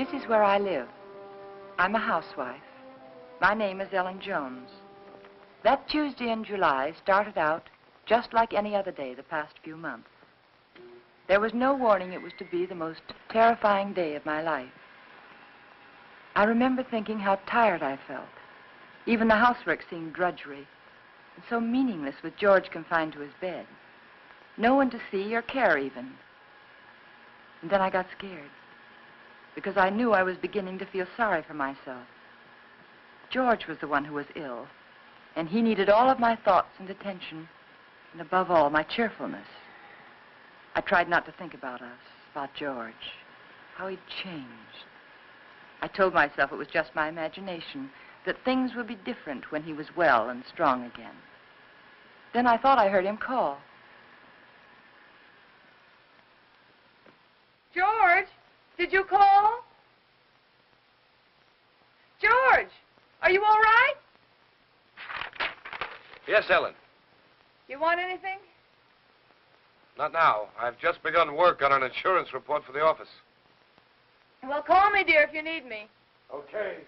This is where I live. I'm a housewife. My name is Ellen Jones. That Tuesday in July started out just like any other day the past few months. There was no warning it was to be the most terrifying day of my life. I remember thinking how tired I felt. Even the housework seemed drudgery and so meaningless with George confined to his bed. No one to see or care even. And then I got scared because I knew I was beginning to feel sorry for myself. George was the one who was ill, and he needed all of my thoughts and attention, and above all, my cheerfulness. I tried not to think about us, about George, how he'd changed. I told myself it was just my imagination, that things would be different when he was well and strong again. Then I thought I heard him call. George, did you call? George, are you all right? Yes, Ellen. You want anything? Not now. I've just begun work on an insurance report for the office. Well, call me, dear, if you need me. Okay.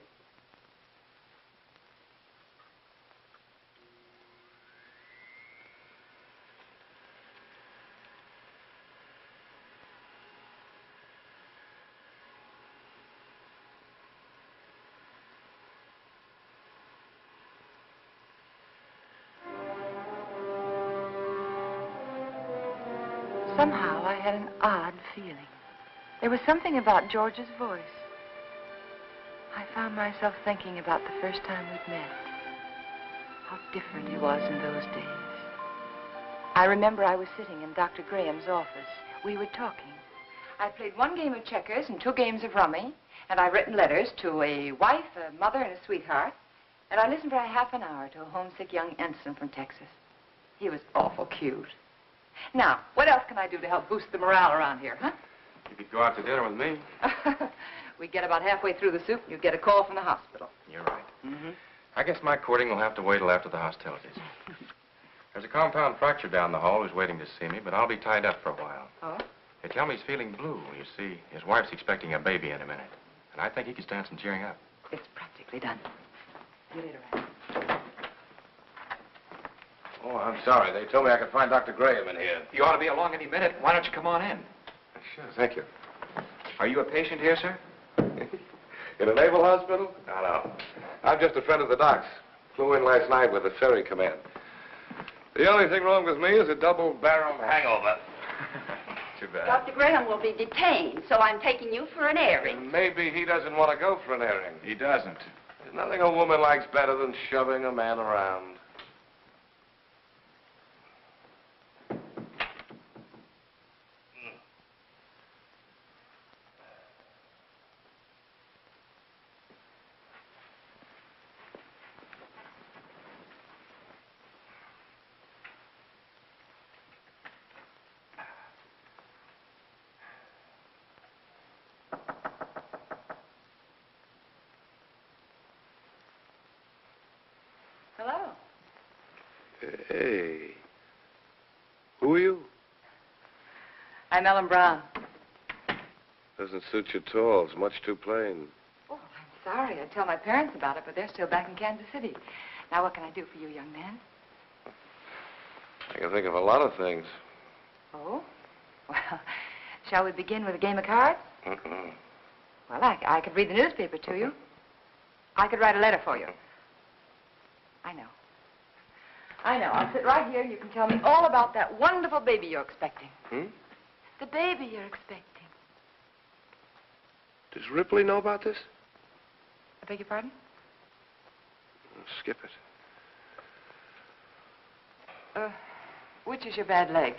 Somehow I had an odd feeling. There was something about George's voice. I found myself thinking about the first time we'd met. How different he was in those days. I remember I was sitting in Dr. Graham's office. We were talking. I played one game of checkers and 2 games of rummy, and I'd written letters to a wife, a mother, and a sweetheart, and I listened for a half an hour to a homesick young ensign from Texas. He was awful cute. Now, what else can I do to help boost the morale around here, huh? You could go out to dinner with me. We get about halfway through the soup, and you get a call from the hospital. You're right. Mm-hmm. I guess my courting will have to wait till after the hostilities. There's a compound fracture down the hall who's waiting to see me, but I'll be tied up for a while. Oh? They tell me he's feeling blue. You see, his wife's expecting a baby in a minute. And I think he could stand some cheering up. It's practically done. See you later, Ranney. Oh, I'm sorry. They told me I could find Dr. Grahame in here. You ought to be along any minute. Why don't you come on in? Sure, thank you. Are you a patient here, sir? In a naval hospital? No. I'm just a friend of the doc's. Flew in last night with the ferry command. The only thing wrong with me is a double-barrel hangover. Too bad. Dr. Grahame will be detained, so I'm taking you for an airing. And maybe he doesn't want to go for an airing. He doesn't. There's nothing a woman likes better than shoving a man around. Hello. Hey. Who are you? I'm Ellen Brown. Doesn't suit you at all. It's much too plain. Oh, I'm sorry. I'd tell my parents about it, but they're still back in Kansas City. Now, what can I do for you, young man? I can think of a lot of things. Oh? Well, shall we begin with a game of cards? Mm-mm. Well, I could read the newspaper to you. I could write a letter for you. I know. I know. I'll sit right here and you can tell me all about that wonderful baby you're expecting. Hmm? The baby you're expecting. Does Ripley know about this? I beg your pardon? Skip it. Which is your bad leg?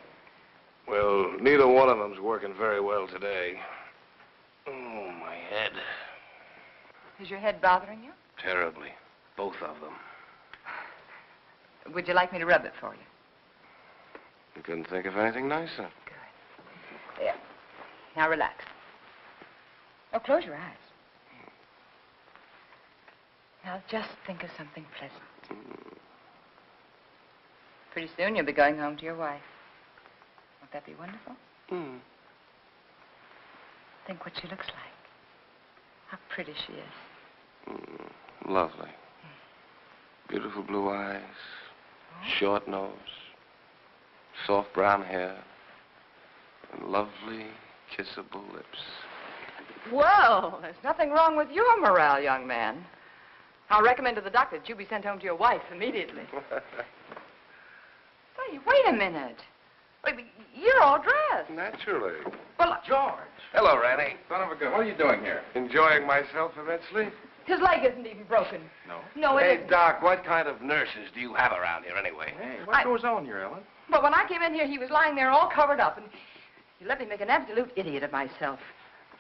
Well, neither one of them's working very well today. Oh, my head. Is your head bothering you? Terribly. Both of them. Would you like me to rub it for you? You couldn't think of anything nicer. Good. There. Now relax. Oh, close your eyes. Now just think of something pleasant. Pretty soon you'll be going home to your wife. Won't that be wonderful? Hmm. Think what she looks like. How pretty she is. Lovely. Beautiful blue eyes, short nose, soft brown hair, and lovely, kissable lips. Well, there's nothing wrong with your morale, young man. I'll recommend to the doctor that you be sent home to your wife immediately. Wait a minute. Wait, you're all dressed. Naturally. Well, George. Hello, Ranney. Son of a gun. What are you doing here? Enjoying myself immensely? his leg isn't even broken. No? No, it Hey, isn't. Doc, what kind of nurses do you have around here anyway? Hey, what goes on here, Ellen? But when I came in here, he was lying there all covered up, and he let me make an absolute idiot of myself.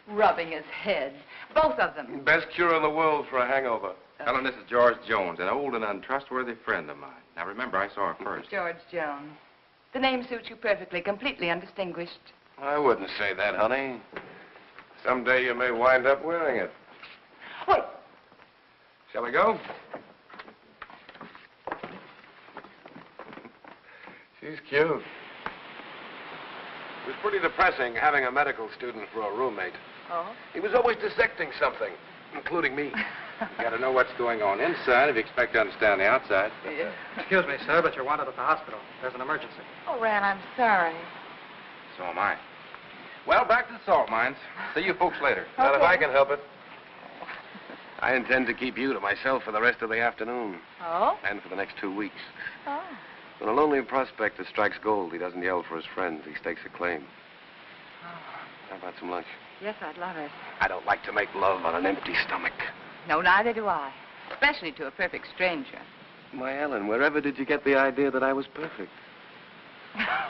Rubbing his head. Both of them. Best cure in the world for a hangover. Ellen, this is George Jones, an old and untrustworthy friend of mine. Now, remember, I saw her first. George Jones. The name suits you perfectly, completely undistinguished. I wouldn't say that, honey. Someday you may wind up wearing it. Wait. Shall we go? She's cute. It was pretty depressing having a medical student for a roommate. Oh? He was always dissecting something, including me. You gotta know what's going on inside if you expect to understand the outside. Yeah. Excuse me, sir, but you're wanted at the hospital. There's an emergency. Oh, Ran, I'm sorry. So am I. Well, back to the salt mines. See you folks later. Not if I can help it. I intend to keep you to myself for the rest of the afternoon. Oh? And for the next 2 weeks. Oh. When a lonely prospector strikes gold, he doesn't yell for his friends. He stakes a claim. How about some lunch? Yes, I'd love it. I don't like to make love on an empty stomach. No, neither do I. Especially to a perfect stranger. My Ellen, wherever did you get the idea that I was perfect?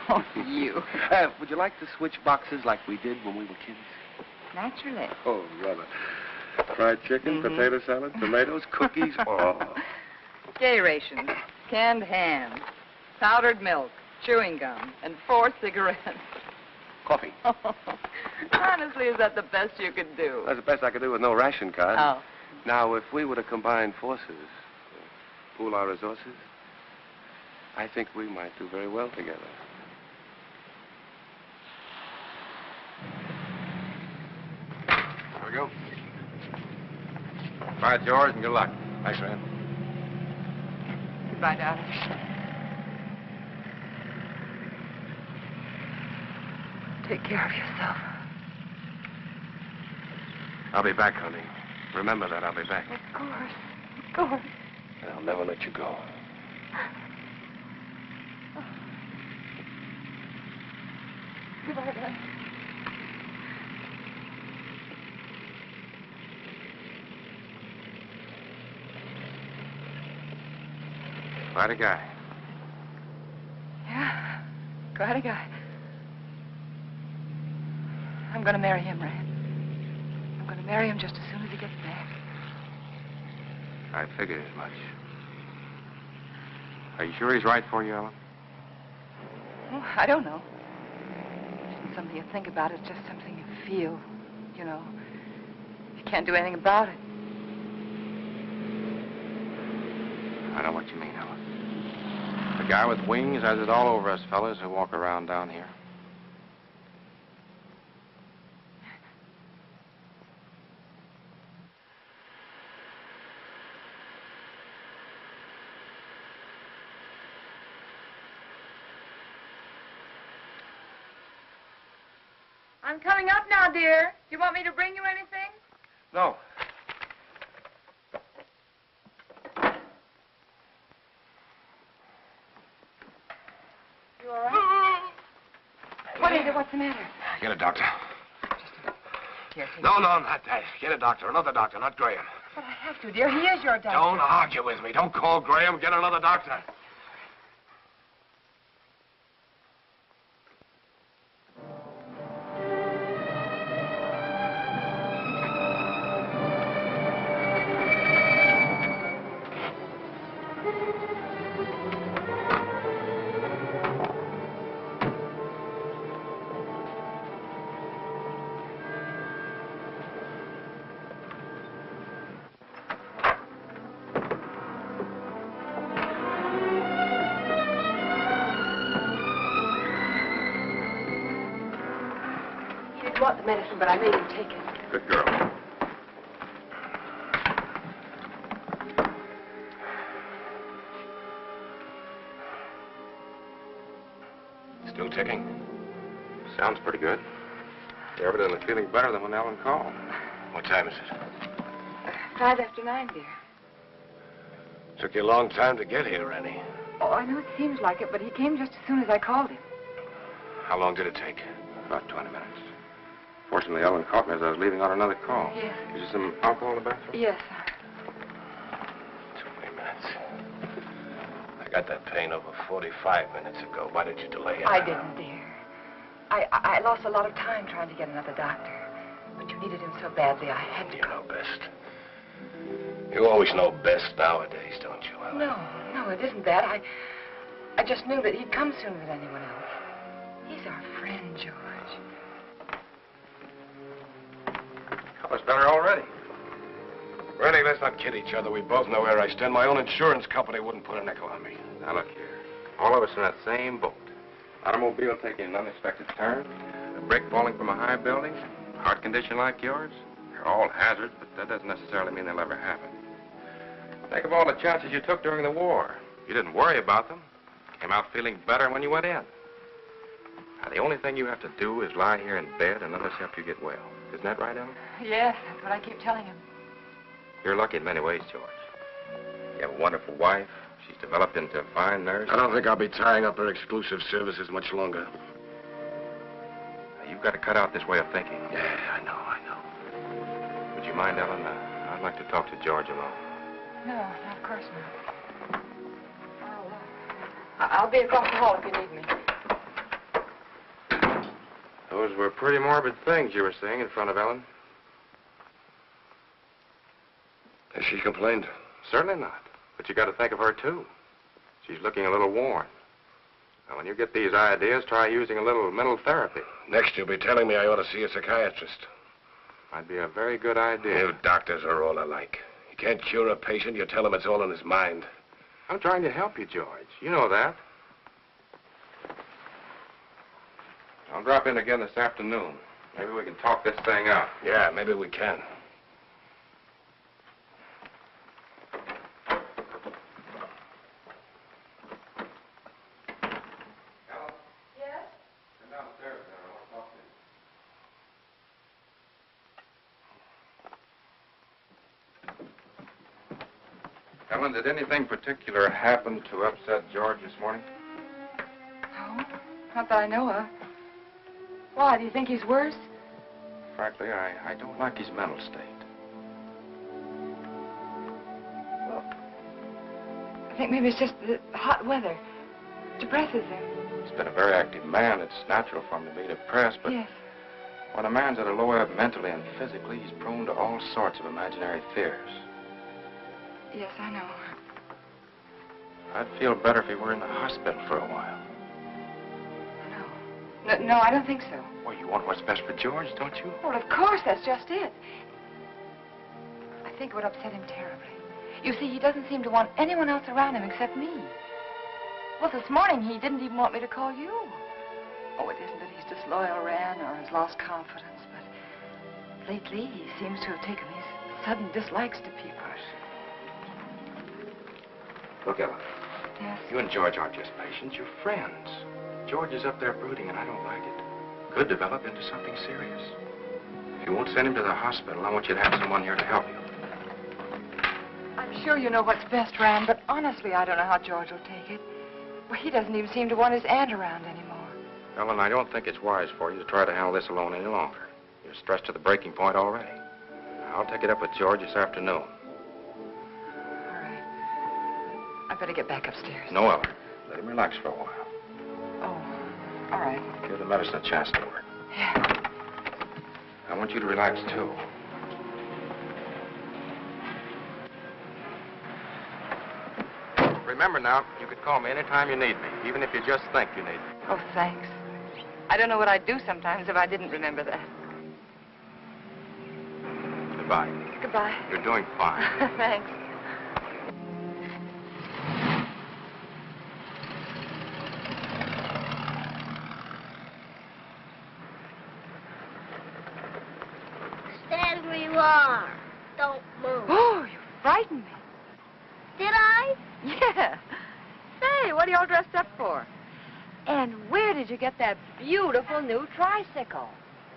Oh, you. Would you like to switch boxes like we did when we were kids? Naturally. Oh, brother. Fried chicken, potato salad, tomatoes, cookies, oh. Gay rations, canned ham, powdered milk, chewing gum, and 4 cigarettes. Coffee. Honestly, is that the best you could do? That's the best I could do with no ration card. Oh. Now, if we were to combine forces, pool our resources, I think we might do very well together. Here we go. Bye, George, and good luck. Thanks, Rand. Goodbye, darling. Take care of yourself. I'll be back, honey. Remember that, I'll be back. Of course. Of course. And I'll never let you go. Goodbye, darling. Quite a guy. Yeah, quite a guy. I'm going to marry him, Rand. I'm going to marry him just as soon as he gets back. I figured as much. Are you sure he's right for you, Ellen? Oh, I don't know. It isn't something you think about. It's just something you feel. You know, you can't do anything about it. I know what you mean, Ellen. The guy with wings has it all over us fellas who walk around down here. I'm coming up now, dear. Do you want me to bring you anything? No. You all right? What is it? What's the matter? Get a doctor. Here, take No, not that. Get a doctor. Another doctor, not Graham. But I have to, dear. He is your doctor. Don't argue with me. Don't call Graham. Get another doctor. He didn't want the medicine, but I made him take it. Good girl. kicking? Sounds pretty good. You're evidently feeling better than when Ellen called. What time is it? 5 after 9, dear. Took you a long time to get here, Ranney. Oh, I know it seems like it, but he came just as soon as I called him. How long did it take? About 20 minutes. Fortunately, Ellen caught me as I was leaving on another call. Yes. Is there some alcohol in the bathroom? Yes. 20 minutes. I got that pain over 45 minutes ago. Why did you delay it? I didn't, dear. I lost a lot of time trying to get another doctor. But you needed him so badly, I had to. You know best. You always know best nowadays, don't you, Ellen? No, it isn't that. I just knew that he'd come sooner than anyone else. He's our friend, George. Fella's better already. Ranney, let's not kid each other. We both know where I stand. My own insurance company wouldn't put a nickel on me. Now, look here. All of us in that same boat. Automobile taking an unexpected turn, a brick falling from a high building, heart condition like yours. They're all hazards, but that doesn't necessarily mean they'll ever happen. Think of all the chances you took during the war. You didn't worry about them. Came out feeling better when you went in. Now, the only thing you have to do is lie here in bed and let us help you get well. Isn't that right, Ellen? Yes, that's what I keep telling him. You're lucky in many ways, George. You have a wonderful wife. She's developed into a fine nurse. I don't think I'll be tying up her exclusive services much longer. Now, you've got to cut out this way of thinking. Yeah, I know. Would you mind, Ellen? I'd like to talk to George alone. No, of course not. I'll be across the hall if you need me. Those were pretty morbid things you were saying in front of Ellen. Has she complained? Certainly not. But you got to think of her, too. She's looking a little worn. Now, when you get these ideas, try using a little mental therapy. Next, you'll be telling me I ought to see a psychiatrist. Might be a very good idea. You doctors are all alike. You can't cure a patient, you tell him it's all in his mind. I'm trying to help you, George. You know that. I'll drop in again this afternoon. Maybe we can talk this thing out. Yeah, maybe we can. Ellen, did anything particular happen to upset George this morning? No, not that I know of. Why, do you think he's worse? Frankly, I don't like his mental state. Well, I think maybe it's just the hot weather. Depresses him. He's been a very active man. It's natural for him to be depressed, but Yes. when a man's at a low ebb mentally and physically, he's prone to all sorts of imaginary fears. Yes, I know. I'd feel better if he were in the hospital for a while. No, I don't think so. Well, you want what's best for George, don't you? Well, of course, that's just it. I think it would upset him terribly. You see, he doesn't seem to want anyone else around him except me. Well, this morning, he didn't even want me to call you. Oh, it isn't that he's disloyal, Ran, or has lost confidence, but lately, he seems to have taken these sudden dislikes to people. Look, Ellen. Yes? You and George aren't just patients, you're friends. George is up there brooding, and I don't like it. Could develop into something serious. If you won't send him to the hospital, I want you to have someone here to help you. I'm sure you know what's best, Ran, but honestly, I don't know how George will take it. Well, he doesn't even seem to want his aunt around anymore. Ellen, I don't think it's wise for you to try to handle this alone any longer. You're stressed to the breaking point already. I'll take it up with George this afternoon. All right. I better get back upstairs. No, Ellen. Let him relax for a while. Oh, all right. Give the medicine a chance to work. Yeah. I want you to relax, too. Remember now, you could call me anytime you need me, even if you just think you need me. Oh, thanks. I don't know what I'd do sometimes if I didn't remember that. Goodbye. Goodbye. You're doing fine. Thanks. Stand where you are. Don't move. Oh, you frightened me. Did I? Yeah. Say, what are you all dressed up for? And where did you get that beautiful new tricycle?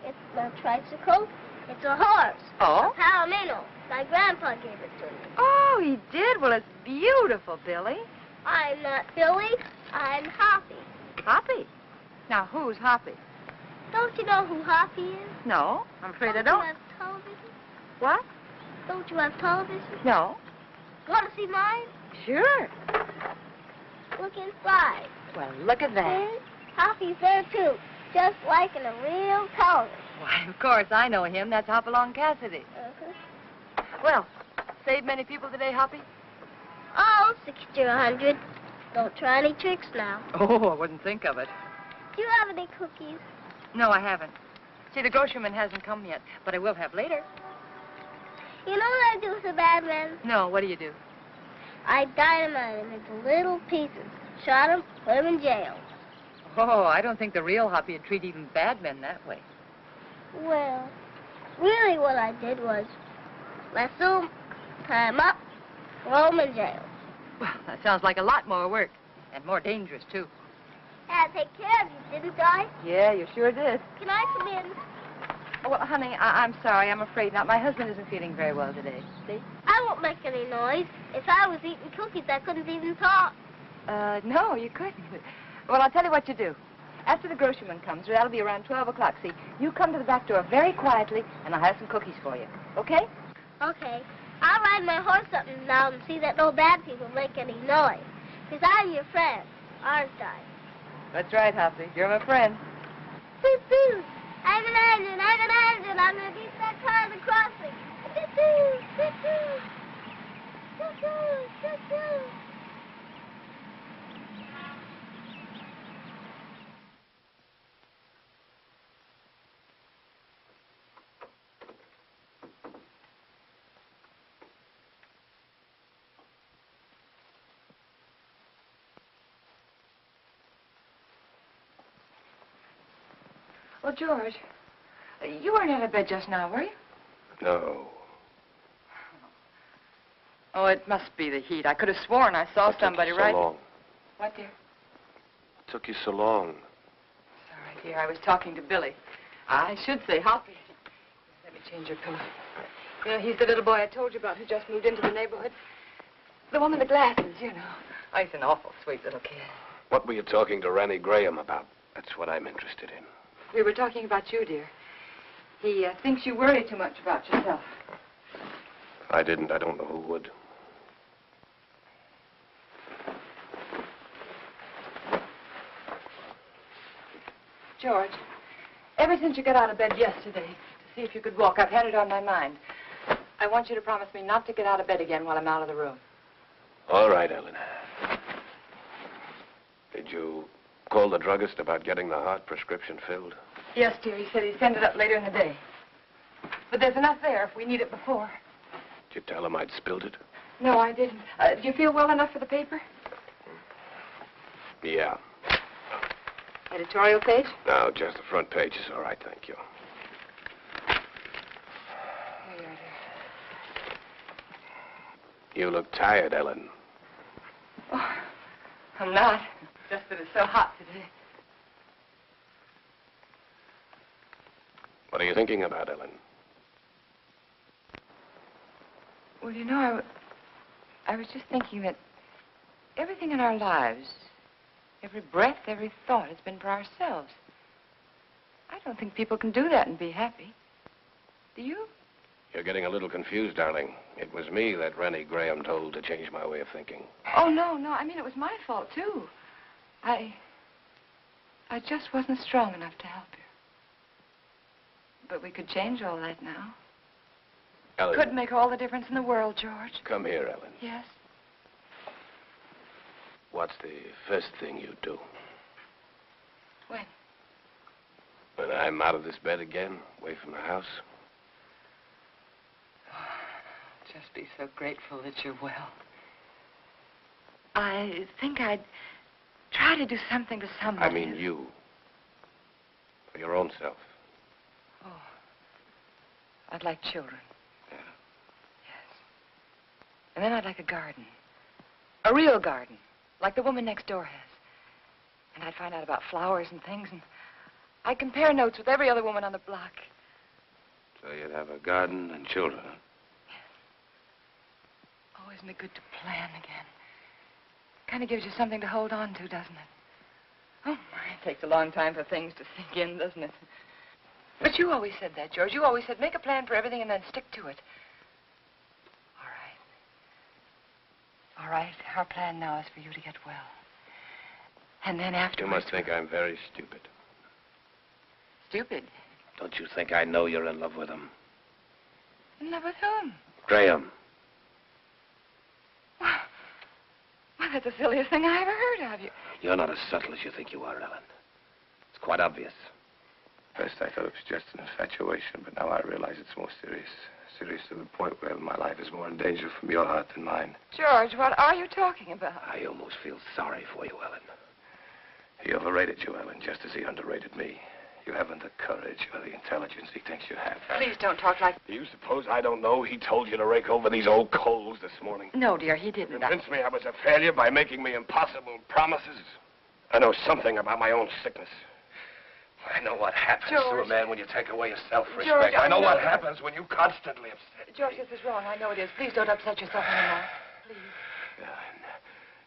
It's not a tricycle. It's a horse. Oh? A palomino. My grandpa gave it to me. Oh, he did? Well, it's beautiful, Billy. I'm not Billy. I'm Hoppy. Hoppy? Now, who's Hoppy? Don't you know who Hoppy is? No, I'm afraid I You don't. have television? What? Don't you have television? No. Want to see mine? Sure. Look inside. Well, look at that. See? Hoppy's there, too. Just like in a real television. Why, of course, I know him. That's Hopalong Cassidy. Uh-huh. Well, saved many people today, Hoppy? Oh, 60 or 100. Don't try any tricks now. Oh, I wouldn't think of it. Do you have any cookies? No, I haven't. See, the grocerman hasn't come yet, but I will have later. You know what I do with the bad men? No, what do you do? I dynamite them into little pieces. Shot them, put them in jail. Oh, I don't think the real Hoppy would treat even bad men that way. Well, really what I did was lasso them, tie them up, throw them in jail. Well, that sounds like a lot more work, and more dangerous, too. Had to take care of you, didn't I? Yeah, you sure did. Can I come in? Oh, well, honey, I'm sorry. I'm afraid not. My husband isn't feeling very well today. See? I won't make any noise. If I was eating cookies, I couldn't even talk. No, you couldn't. Well, I'll tell you what you do. After the grocerman comes, that'll be around 12 o'clock, see? You come to the back door very quietly, and I'll have some cookies for you. Okay? Okay. I'll ride my horse up now and see that no bad people make any noise. Because I'm your friend, aren't I? That's right, Hoppy. You're my friend. Beep, beep. I'm an engine, I'm an engine. I'm going to beat that car at the crossing. Beep, beep, beep, beep. Beep, beep, beep, beep. Well, George, you weren't out of bed just now, were you? No. Oh, it must be the heat. I could have sworn I saw somebody so right... long? What, dear? It took you so long. Sorry, dear. I was talking to Billy. I should say Hoppy. Let me change your pillow. You know, he's the little boy I told you about who just moved into the neighborhood. The one with the glasses, you know. Oh, he's an awful sweet little kid. What were you talking to Ranney Grahame about? That's what I'm interested in. We were talking about you, dear. He thinks you worry too much about yourself. I didn't. I don't know who would. George, ever since you got out of bed yesterday to see if you could walk, I've had it on my mind. I want you to promise me not to get out of bed again while I'm out of the room. All right, Ellen. Did you call the druggist about getting the heart prescription filled? Yes, dear. He said he'd send it up later in the day. But there's enough there if we need it before. Did you tell him I'd spilled it? No, I didn't. Do you feel well enough for the paper? Yeah. Editorial page? No, just the front page is all right, thank you. Here you are, dear. You look tired, Ellen. Oh, I'm not. Just that it's so hot today. What are you thinking about, Ellen? Well, you know, I was just thinking that everything in our lives, every breath, every thought has been for ourselves. I don't think people can do that and be happy. Do you? You're getting a little confused, darling. It was me that Ranney Grahame told to change my way of thinking. Oh, no. I mean, it was my fault, too. I just wasn't strong enough to help you. But we could change all that now. Ellen. Could make all the difference in the world, George. Come here, Ellen. Yes? What's the first thing you do? When? When I'm out of this bed again, away from the house? Just be so grateful that you're well. I think I'd try to do something to somebody. I mean you. For your own self. Oh. I'd like children. Yeah. Yes. And then I'd like a garden. A real garden. Like the woman next door has. And I'd find out about flowers and things, and I'd compare notes with every other woman on the block. So you'd have a garden and children, huh? Oh, isn't it good to plan again? Kind of gives you something to hold on to, doesn't it? Oh, my, it takes a long time for things to sink in, doesn't it? But you always said that, George. You always said make a plan for everything and then stick to it. All right, our plan now is for you to get well. And then afterwards... You must think I'm very stupid. Stupid? Don't you think I know you're in love with him? In love with whom? Graham. Well, that's the silliest thing I ever heard of you. You're not as subtle as you think you are, Ellen. It's quite obvious. First, I thought it was just an infatuation, but now I realize it's more serious. Serious to the point where my life is more in danger from your heart than mine. George, what are you talking about? I almost feel sorry for you, Ellen. He overrated you, Ellen, just as he underrated me. You haven't the courage or the intelligence he thinks you have. Please don't talk like... Do you suppose I don't know he told you to rake over these old coals this morning? No, dear, he didn't. Convinced me I was a failure by making me impossible promises? I know something about my own sickness. I know what happens to a man when you take away his self-respect. George, I know what happens when you constantly upset. George, this is wrong. I know it is. Please don't upset yourself anymore. Please.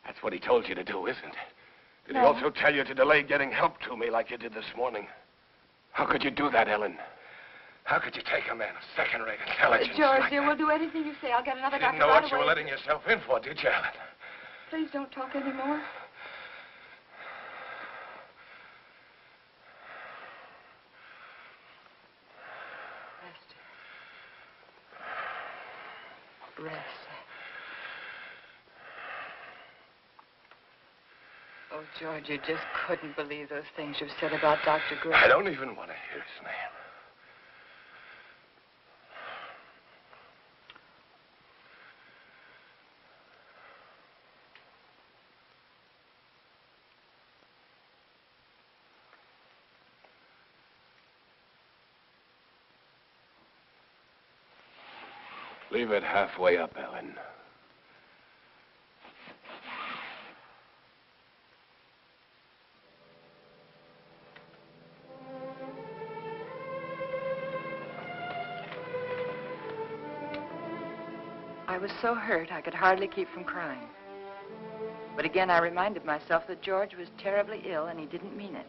That's what he told you to do, isn't it? Did No. he also tell you to delay getting help to me like you did this morning? How could you do that, Ellen? How could you take a man of second-rate intelligence George, like dear, that? we'll do anything you say. I'll get another You didn't doctor know right what you away. were letting yourself in for, did you, Ellen? Please don't talk anymore. Rest. Oh, George, you just couldn't believe those things you've said about Dr. Graham. I don't even want to hear his name. Leave it halfway up, Ellen. I was so hurt I could hardly keep from crying. But again, I reminded myself that George was terribly ill and he didn't mean it.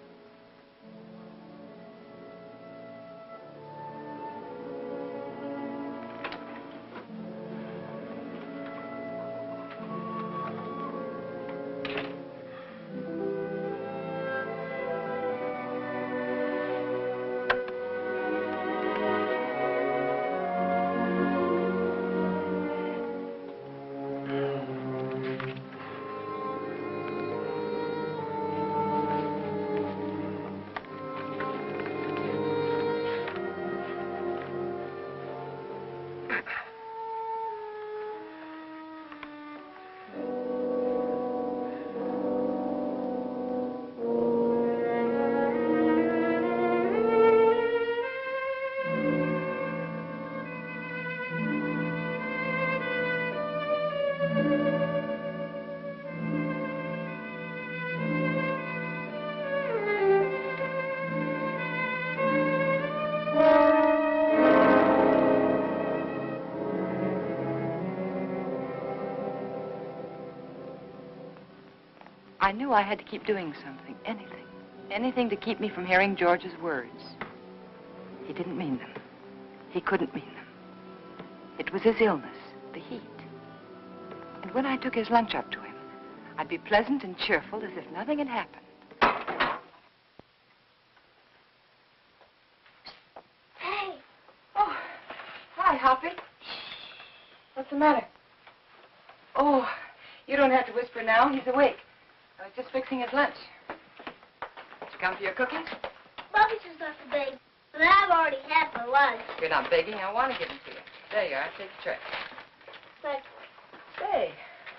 I knew I had to keep doing something, anything. Anything to keep me from hearing George's words. He didn't mean them. He couldn't mean them. It was his illness, the heat. And when I took his lunch up to him, I'd be pleasant and cheerful as if nothing had happened. Hey. Oh, hi, Hoppy. What's the matter? Oh, you don't have to whisper now. He's awake. I was just fixing his lunch. Did you come for your cookies? Bobby's just left the bake, but I've already had my lunch. You're not begging. I want to give them to you. There you are. Take the tray. But Say,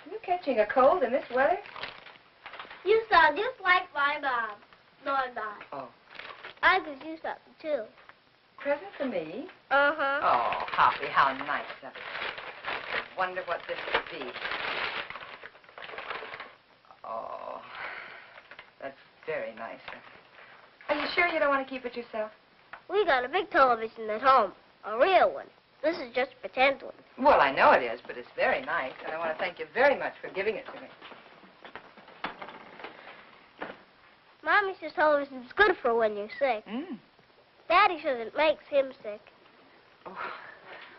you catching a cold in this weather? you sound just like my mom. No, I'm not. Oh. I could do something, too. Present for me? Uh-huh. Oh, Hoppy, how nice of it. I wonder what this could be. Oh, that's very nice of you. Are you sure you don't want to keep it yourself? We got a big television at home, a real one. This is just a pretend one. Well, I know it is, but it's very nice, and I want to thank you very much for giving it to me. Mommy says television's good for when you're sick. Daddy says it makes him sick. Oh.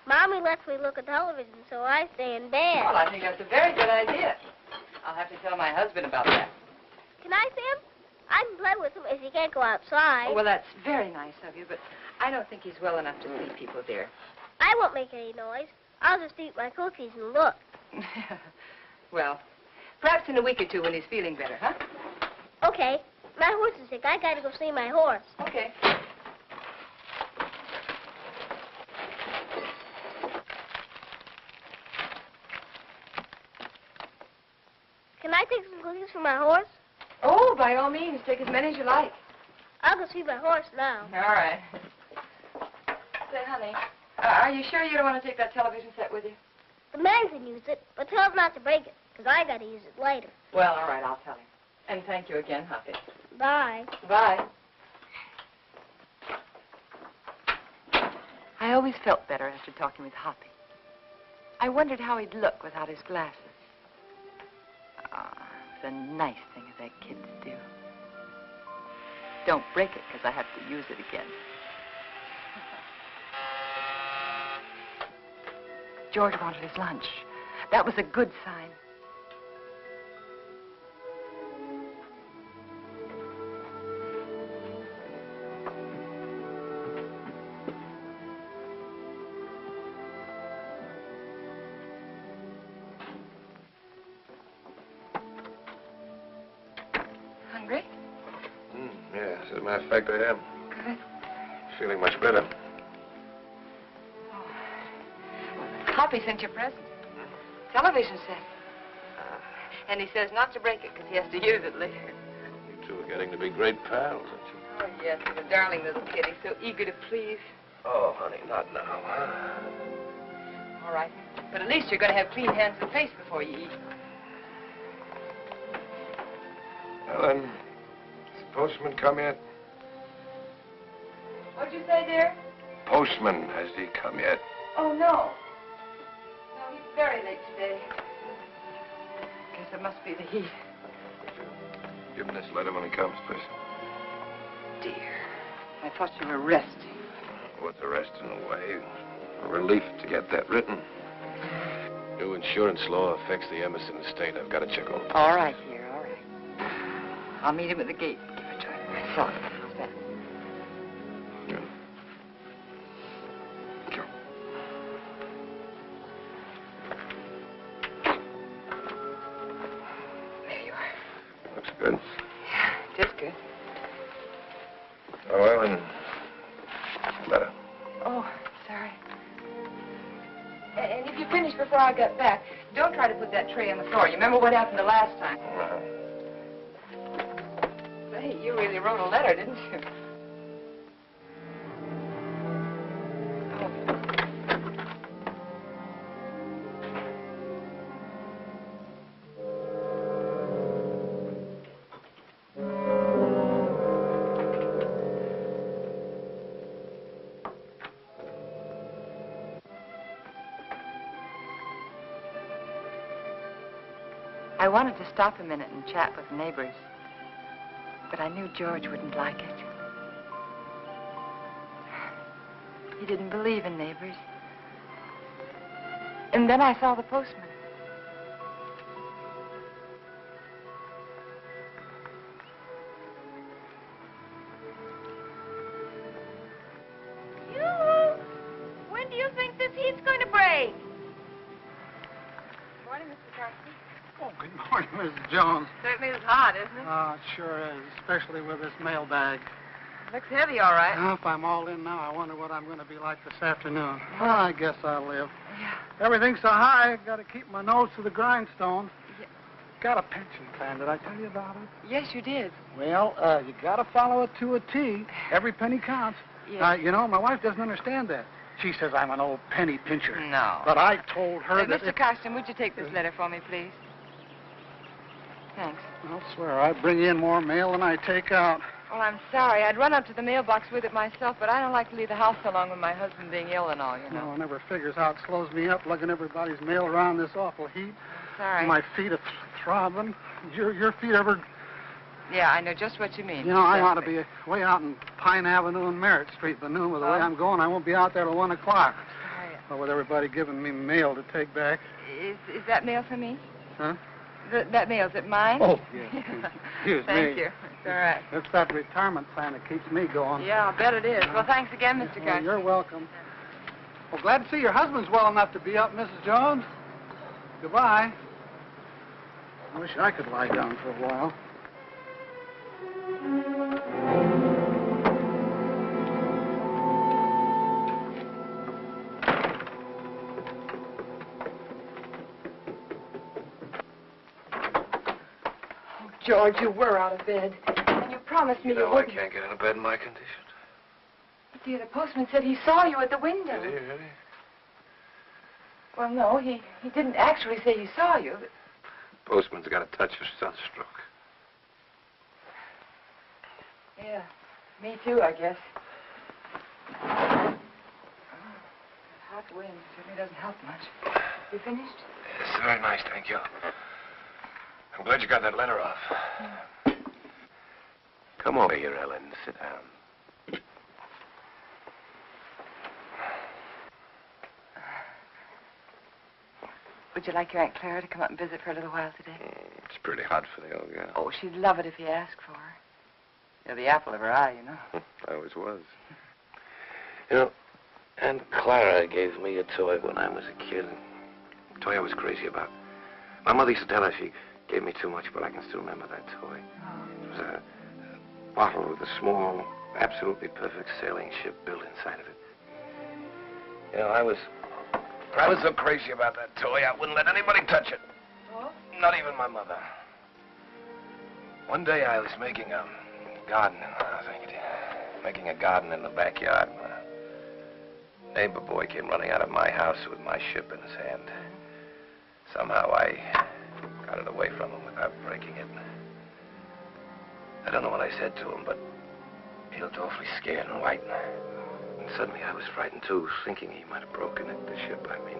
Mommy lets me look at television, so I stay in bed. Well, I think that's a very good idea. I'll have to tell my husband about that. Can I see him? I can play with him if he can't go outside. Oh, well, that's very nice of you, but I don't think he's well enough to see people, dear. I won't make any noise. I'll just eat my cookies and look. Well, perhaps in a week or two when he's feeling better, huh? Okay. My horse is sick. I gotta go see my horse. Okay. Can I take some cookies for my horse? Oh, by all means, take as many as you like. I'll go see my horse now. All right. Say, honey, are you sure you don't want to take that television set with you? The man can use it, but tell him not to break it, because I gotta use it later. Well, all right, I'll tell him. And thank you again, Hoppy. Bye. Bye. I always felt better after talking with Hoppy. I wondered how he'd look without his glasses. Ah, it's a nice thing of that kid to do. Don't break it, because I have to use it again. George wanted his lunch. That was a good sign. Hungry? Yes, as a matter of fact, I am. Good. Feeling much better. Hoppy sent you a present. Television set. And he says not to break it because he has to use it later. You two are getting to be great pals, aren't you? Oh, yes, he's a darling little kid. He's so eager to please. Oh, honey, not now. All right. But at least you're going to have clean hands and face before you eat. Ellen, has the postman come yet? What'd you say, dear? Postman, has he come yet? Oh, no. No, he's very late today. Guess it must be the heat. Give him this letter when he comes, please. Dear, I thought you were resting. With the rest in the way. A relief to get that written. New insurance law affects the Emerson estate. I've got to check over. All right, dear, all right. I'll meet him at the gate. Give it to him. So, how's that? Good. Sure. There you are. Looks good. Yeah, it is good. Oh, well, and letter. Oh, sorry. And if you finish before I get back, don't try to put that tray on the floor. You remember what happened the last time? Say, you really wrote a letter, didn't you? I wanted to stop a minute and chat with neighbors, but I knew George wouldn't like it. He didn't believe in neighbors. And then I saw the postman. When do you think this heat's going to break? Morning, Mr. Carson. Oh, good morning, Mrs. Jones. Certainly is hot, isn't it? Oh, it sure is, especially with this mailbag. Looks heavy, all right. Now, if I'm all in now, I wonder what I'm going to be like this afternoon. Well, I guess I'll live. Yeah. Everything's so high, I've got to keep my nose to the grindstone. Yeah. Got a pension plan. Did I tell you about it? Yes, you did. Well, you got to follow it to a T. Every penny counts. Yes. You know, my wife doesn't understand that. She says I'm an old penny pincher. No. But I told her that... Mr. Carson, would you take this letter for me, please? Thanks. I'll swear, I bring in more mail than I take out. Well, I'm sorry. I'd run up to the mailbox with it myself, but I don't like to leave the house so long with my husband being ill and all, you know. No, I never figures how it slows me up lugging everybody's mail around this awful heat. Sorry. My feet are throbbing. Your feet ever... Yeah, I know just what you mean. You know, I ought to be way out in Pine Avenue and Merritt Street by noon. With the way I'm going, I won't be out there till 1 o'clock. Sorry. Well, with everybody giving me mail to take back. Is that mail for me? Huh? That mail, is it mine? Oh, yes. Excuse me. Thank you. It's all right. It's that retirement plan that keeps me going. Yeah, I'll bet it is. Well, thanks again, Mr. Well, Garcia. you're welcome. Well, glad to see your husband's well enough to be up, Mrs. Jones. Goodbye. I wish I could lie down for a while. George, you were out of bed. And you promised me you I wouldn't. can't get into bed in my condition. But, dear, the postman said he saw you at the window. Did he, really? Well, no, he didn't actually say he saw you. But... Postman's got a touch of sunstroke. Yeah, me too, I guess. Oh, hot wind certainly doesn't help much. You finished? It's very nice, thank you. I'm glad you got that letter off. Come over here, Ellen. Sit down. Would you like your Aunt Clara to come up and visit for a little while today? It's pretty hot for the old girl. Oh, she'd love it if you asked for her. You're the apple of her eye, you know. I always was. You know, Aunt Clara gave me a toy when I was a kid. A toy I was crazy about. My mother used to tell her she gave me too much, but I can still remember that toy. It was a bottle with a small, absolutely perfect sailing ship built inside of it. You know, I was so crazy about that toy, I wouldn't let anybody touch it. Oh? Not even my mother. One day I was making a garden, making a garden in the backyard. A neighbor boy came running out of my house with my ship in his hand. Somehow I got it away from him without breaking it. I don't know what I said to him, but he looked awfully scared and white. And suddenly I was frightened too, thinking he might have broken it, the ship, I mean.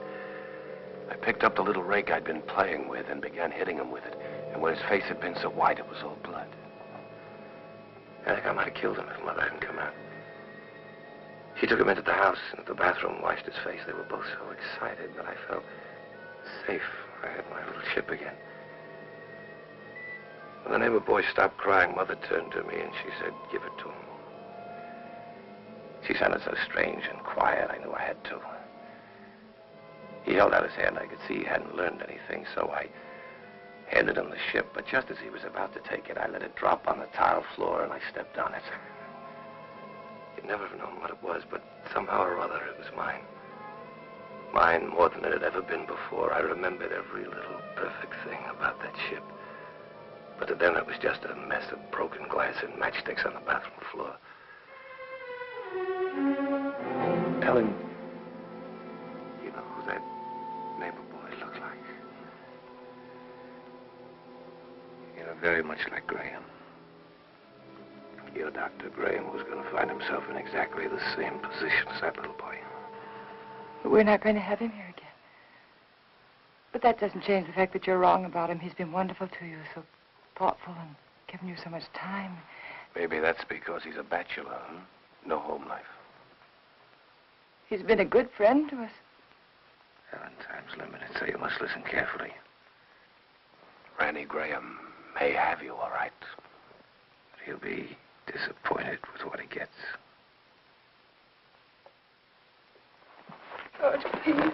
I picked up the little rake I'd been playing with and began hitting him with it. And where his face had been so white, it was all blood. I think I might have killed him if Mother hadn't come out. She took him into the house and into the bathroom, washed his face. They were both so excited that I felt safe. I had my little ship again. When the neighbor boy stopped crying, Mother turned to me and she said, "Give it to him." She sounded so strange and quiet, I knew I had to. He held out his hand. I could see he hadn't learned anything, so I handed him the ship. But just as he was about to take it, I let it drop on the tile floor and I stepped on it. You'd never have known what it was, but somehow or other it was mine. Mine more than it had ever been before. I remembered every little perfect thing about that ship. But to them it was just a mess of broken glass and matchsticks on the bathroom floor. Ellen, you know who that neighbor boy looked like? You know, very much like Graham. Your Dr. Graham was going to find himself in exactly the same position as that little boy. But we're not going to have him here again. But that doesn't change the fact that you're wrong about him. He's been wonderful to you, so thoughtful and given you so much time. Maybe that's because he's a bachelor, huh? No home life. He's been a good friend to us. Ellen, time's limited, so you must listen carefully. Ranney Grahame may have you, all right. But he'll be disappointed with what he gets. George, please.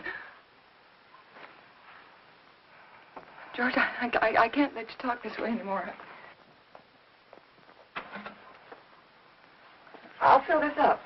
George, I can't let you talk this way anymore. I'll fill this up.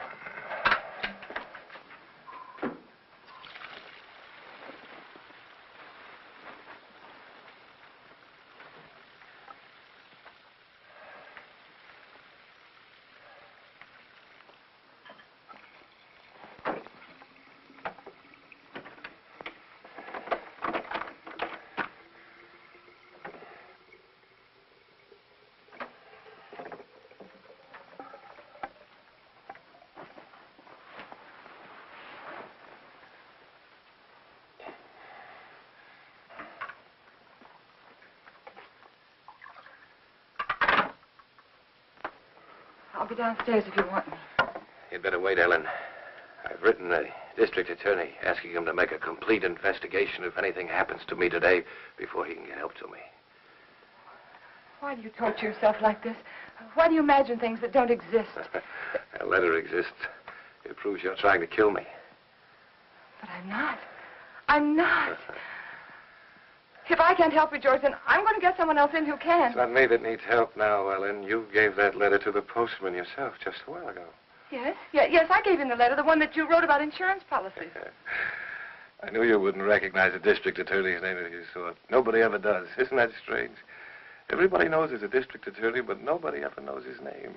be downstairs if you want me. You'd better wait, Ellen. I've written the district attorney asking him to make a complete investigation if anything happens to me today before he can get help to me. Why do you torture yourself like this? Why do you imagine things that don't exist? A letter exists. It proves you're trying to kill me. But I'm not. I'm not. If I can't help you, George, then I'm going to get someone else in who can. It's not me that needs help now, Ellen. You gave that letter to the postman yourself just a while ago. Yes? Yes, I gave him the letter, the one that you wrote about insurance policies. I knew you wouldn't recognize a district attorney's name if you saw it. Nobody ever does. Isn't that strange? Everybody knows he's a district attorney, but nobody ever knows his name.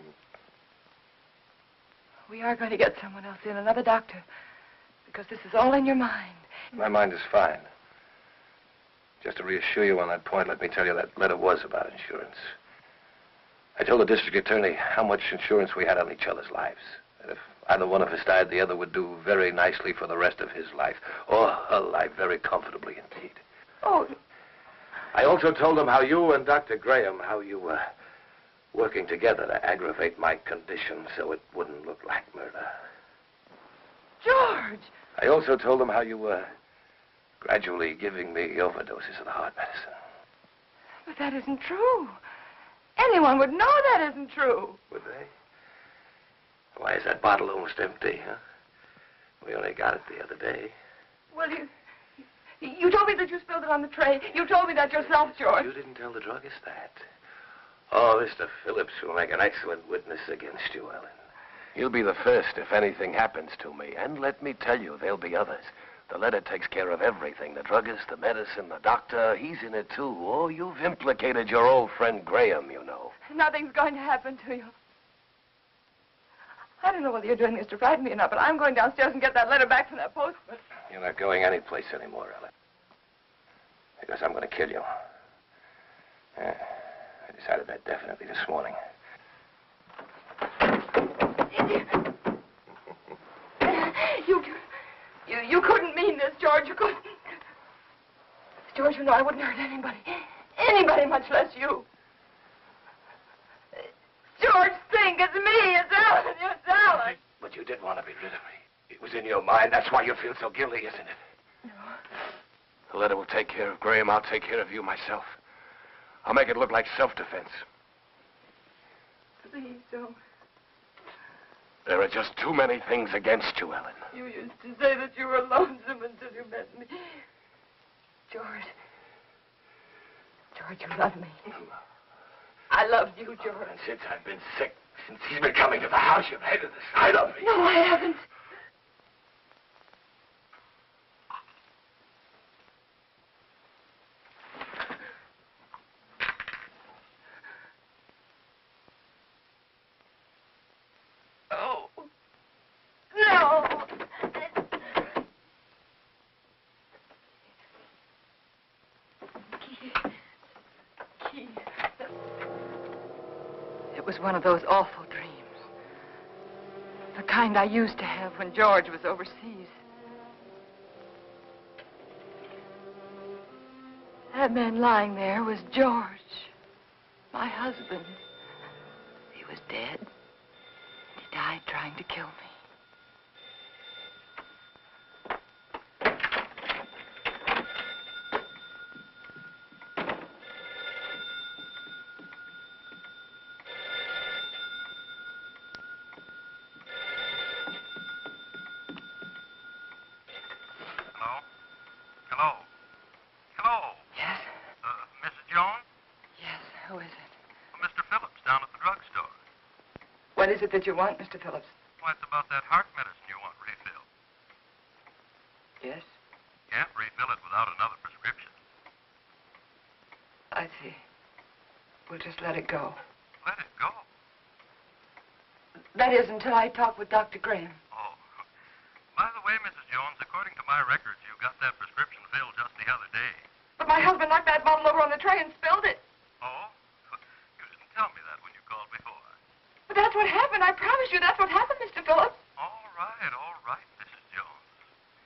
We are going to get someone else in, another doctor, because this is all in your mind. My mind is fine. Just to reassure you on that point, let me tell you that letter was about insurance. I told the district attorney how much insurance we had on each other's lives. And if either one of us died, the other would do very nicely for the rest of his life, or her life very comfortably indeed. Oh. I also told him how you and Dr. Grahame, how you were working together to aggravate my condition so it wouldn't look like murder. George! I also told him how you were gradually giving me overdoses of the heart medicine. But that isn't true. Anyone would know that isn't true. Would they? Why is that bottle almost empty, huh? We only got it the other day. Well, you told me that you spilled it on the tray. You told me that yourself, George. You didn't tell the druggist that. Oh, Mr. Phillips will make an excellent witness against you, Ellen. He'll be the first if anything happens to me. And let me tell you, there'll be others. The letter takes care of everything. The druggist, the medicine, the doctor, he's in it too. Oh, you've implicated your old friend Grahame, you know. Nothing's going to happen to you. I don't know whether you're doing this to frighten me or not, but I'm going downstairs and get that letter back from that postman. You're not going anyplace anymore, Ellen. Because I'm going to kill you. Yeah, I decided that definitely this morning. You couldn't mean this, George. You couldn't. George, you know I wouldn't hurt anybody. Anybody, much less you. George, think. It's me. It's Ellen. It's Ellen. But you did want to be rid of me. It was in your mind. That's why you feel so guilty, isn't it? No. The letter will take care of Grahame. I'll take care of you myself. I'll make it look like self-defense. Please don't. There are just too many things against you, Ellen. You used to say that you were lonesome until you met me. George. George, you love me. I loved you, George. And since I've been sick, since he's been coming to the house, you've hated the sight of me. No, I haven't. Oh. No. Keith. It was one of those awful dreams. The kind I used to have when George was overseas. That man lying there was George, my husband. He was dead. He died trying to kill me. What is it that you want, Mr. Phillips? Well, it's about that heart medicine you want refilled. Yes? Can't refill it without another prescription. I see. We'll just let it go. Let it go? That is, until I talk with Dr. Grahame. Oh. By the way, Mrs. Jones, according to my records, you got that prescription filled just the other day. But my husband knocked that bottle over on the tray and spilled it. Oh? You didn't tell me that when you called before. But that's what happened. I promise you that's what happened, Mr. Phillips. All right, Mrs. Jones.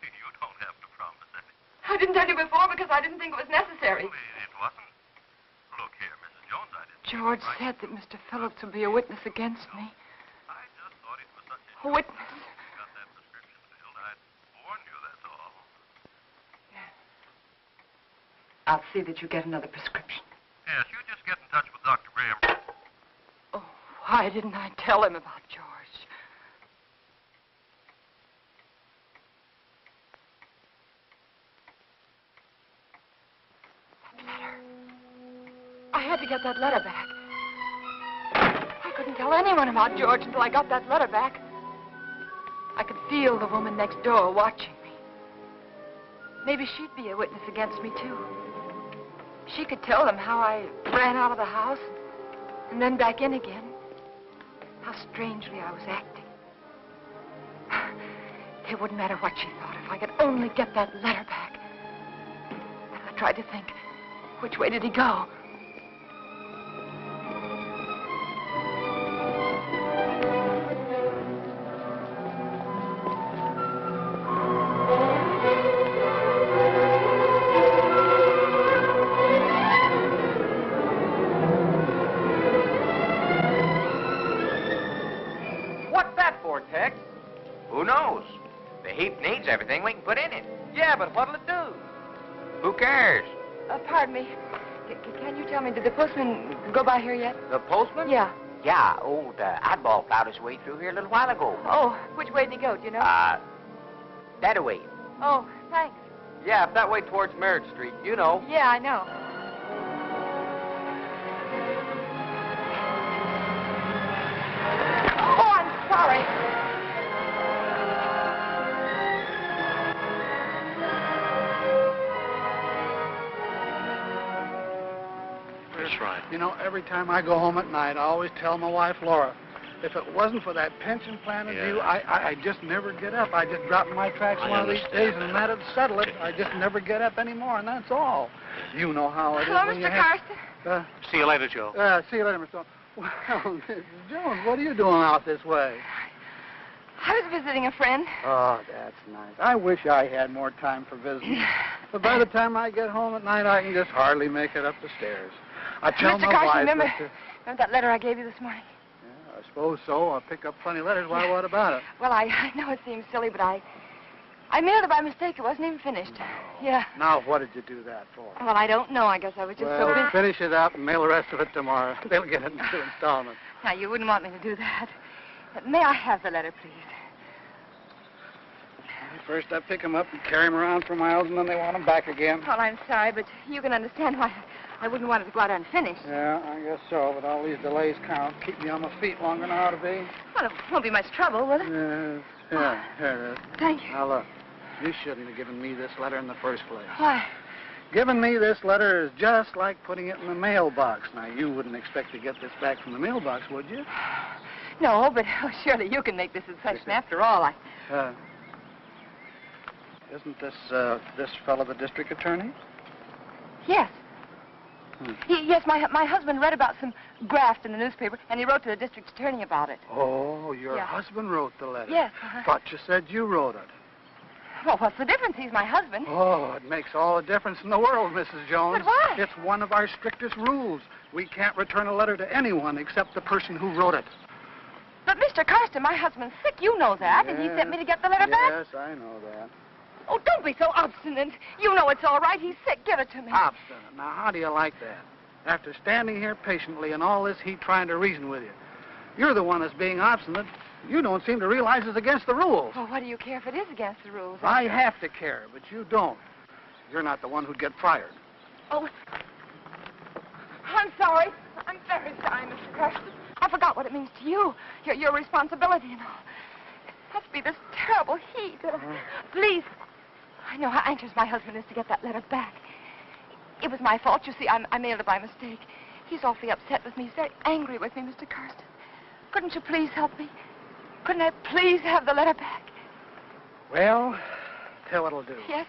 You don't have to promise anything. I didn't tell you before because I didn't think it was necessary. Well, it wasn't. Look here, Mrs. Jones, I didn't... George said that Mr. Phillips would be a witness against me. A witness. Got that prescription filled. I'd warned you, that's all. I'll see that you get another prescription. Yes, you just get in touch with Dr. Grahame. Oh, why didn't I tell him about George? That letter. I had to get that letter back. I couldn't tell anyone about George until I got that letter back. I could feel the woman next door watching me. Maybe she'd be a witness against me, too. She could tell them how I ran out of the house and then back in again. How strangely I was acting. It wouldn't matter what she thought if I could only get that letter back. I tried to think, which way did he go? Who knows? The heap needs everything we can put in it. Yeah, but what'll it do? Who cares? Pardon me. Can you tell me, did the postman go by here yet? The postman? Yeah. Yeah, old Oddball plowed his way through here a little while ago. Oh, which way did he go, do you know? That away. Oh, thanks. Yeah, up that way towards Merritt Street. You know. Yeah, I know. Oh, I'm sorry. That's right. You know, every time I go home at night, I always tell my wife, Laura, if it wasn't for that pension plan of you, I just never get up. I just drop in my tracks one of these days, and that'd settle it. I just never get up anymore, and that's all. You know how it is. Hello, when Mr. Carson. See you later, Joe. See you later, Mr. Jones. Well, Mrs. Jones, what are you doing out this way? I was visiting a friend. Oh, that's nice. I wish I had more time for visiting. But by the time I get home at night, I can just hardly make it up the stairs. I tell Mr. my Carson, wife remember that, that letter I gave you this morning? I suppose so. I pick up funny letters. Why, what about it? Well, I know it seems silly, but I mailed it by mistake. It wasn't even finished. Yeah. Now, what did you do that for? Well, I don't know. I guess I was just so busy. Finish it up and mail the rest of it tomorrow. They'll get it in 2 installments. Now, you wouldn't want me to do that. May I have the letter, please? First, I pick them up and carry them around for miles, and then they want them back again. Well, I'm sorry, but you can understand why I wouldn't want it to go out unfinished. Yeah, I guess so, but all these delays count. Keep me on my feet longer than I ought to be. Well, it won't be much trouble, will it? Yeah, here it is. Thank you. Now, look, you shouldn't have given me this letter in the first place. Why? Giving me this letter is just like putting it in the mailbox. Now, you wouldn't expect to get this back from the mailbox, would you? No, but surely you can make this a session. After all, Isn't this fellow the district attorney? Yes. Yes, my husband read about some graft in the newspaper, and he wrote to the district attorney about it. Oh, your husband wrote the letter? Yes. Thought you said you wrote it. Well, what's the difference? He's my husband. Oh, it makes all the difference in the world, Mrs. Jones. But why? It's one of our strictest rules. We can't return a letter to anyone except the person who wrote it. But, Mr. Carson, my husband's sick. You know that, and he sent me to get the letter back. Yes, I know that. Oh, don't be so obstinate. You know it's all right. He's sick. Give it to me. Obstinate. Now, how do you like that? After standing here patiently in all this heat trying to reason with you, you're the one that's being obstinate. You don't seem to realize it's against the rules. Well, what do you care if it is against the rules? I have to care, but you don't. You're not the one who'd get fired. Oh, I'm sorry. I'm very sorry, Mr. Carson. I forgot what it means to you. Your responsibility and all. It must be this terrible heat. Please. I know how anxious my husband is to get that letter back. It was my fault. You see, I mailed it by mistake. He's awfully upset with me. He's very angry with me, Mr. Carson. Couldn't you please help me? Couldn't I please have the letter back? Well, tell what I'll do. Yes?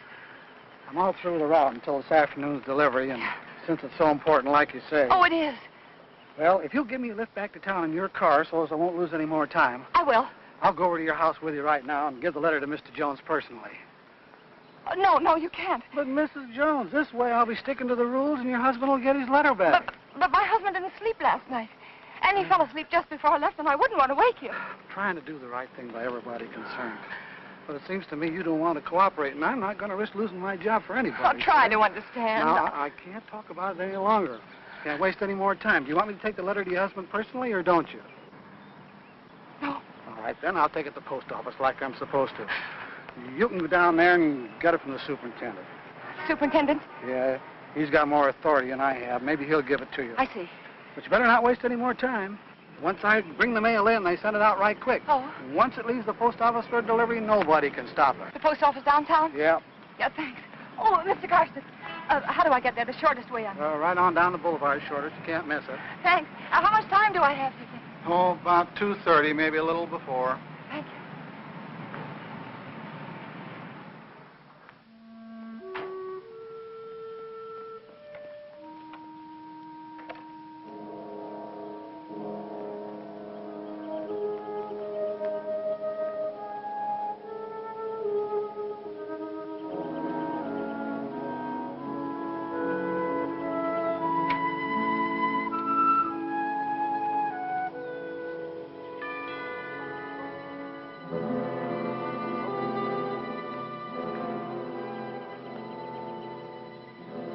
I'm all through the route until this afternoon's delivery, and since it's so important, like you say. Oh, it is. Well, if you'll give me a lift back to town in your car so as I won't lose any more time. I will. I'll go over to your house with you right now and give the letter to Mr. Jones personally. No, you can't. But, Mrs. Jones, this way I'll be sticking to the rules and your husband will get his letter back. But my husband didn't sleep last night. Annie fell asleep just before I left, and I wouldn't want to wake you. I'm trying to do the right thing by everybody concerned. But it seems to me you don't want to cooperate, and I'm not going to risk losing my job for anybody. I'll try to understand. No, I can't talk about it any longer. Can't waste any more time. Do you want me to take the letter to your husband personally, or don't you? No. All right, then I'll take it to the post office like I'm supposed to. You can go down there and get it from the superintendent. Superintendent? Yeah, he's got more authority than I have. Maybe he'll give it to you. I see. But you better not waste any more time. Once I bring the mail in, they send it out right quick. Oh. Once it leaves the post office for delivery, nobody can stop it. The post office downtown? Yeah. Yeah, thanks. Oh, Mr. Carson, how do I get there? The shortest way on. Right on down the boulevard, shortest. You can't miss it. Thanks. How much time do I have, do you think? Oh, about 2:30, maybe a little before. Thank you.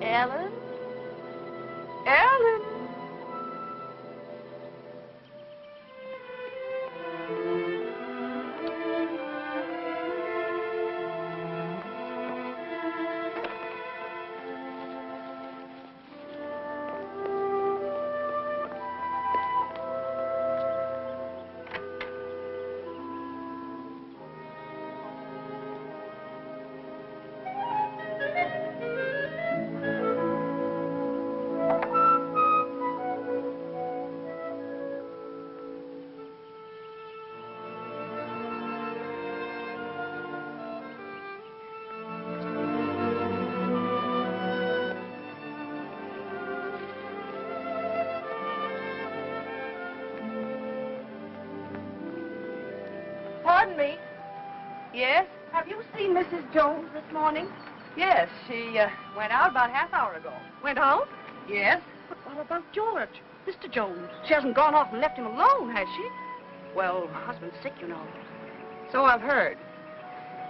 Ellen? Ellen? Pardon me. Yes? Have you seen Mrs. Jones this morning? Yes, she went out about half hour ago. Went out? Yes? But what about George? Mr. Jones. She hasn't gone off and left him alone, has she? Well, her husband's sick, you know. So I've heard.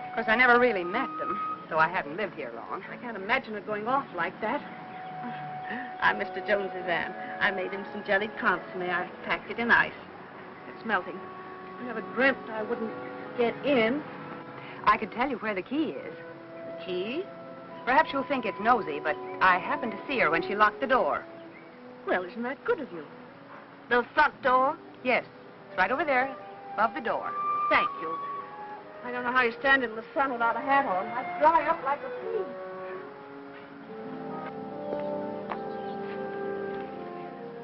Of course, I never really met them, though I haven't lived here long. I can't imagine her going off like that. I'm Mr. Jones's aunt. I made him some jellied consomme. I packed it in ice. It's melting. I never dreamt I wouldn't get in. I could tell you where the key is. The key? Perhaps you'll think it's nosy, but I happened to see her when she locked the door. Well, isn't that good of you? The front door? Yes, it's right over there, above the door. Thank you. I don't know how you stand in the sun without a hat on. I'd dry up like a pea.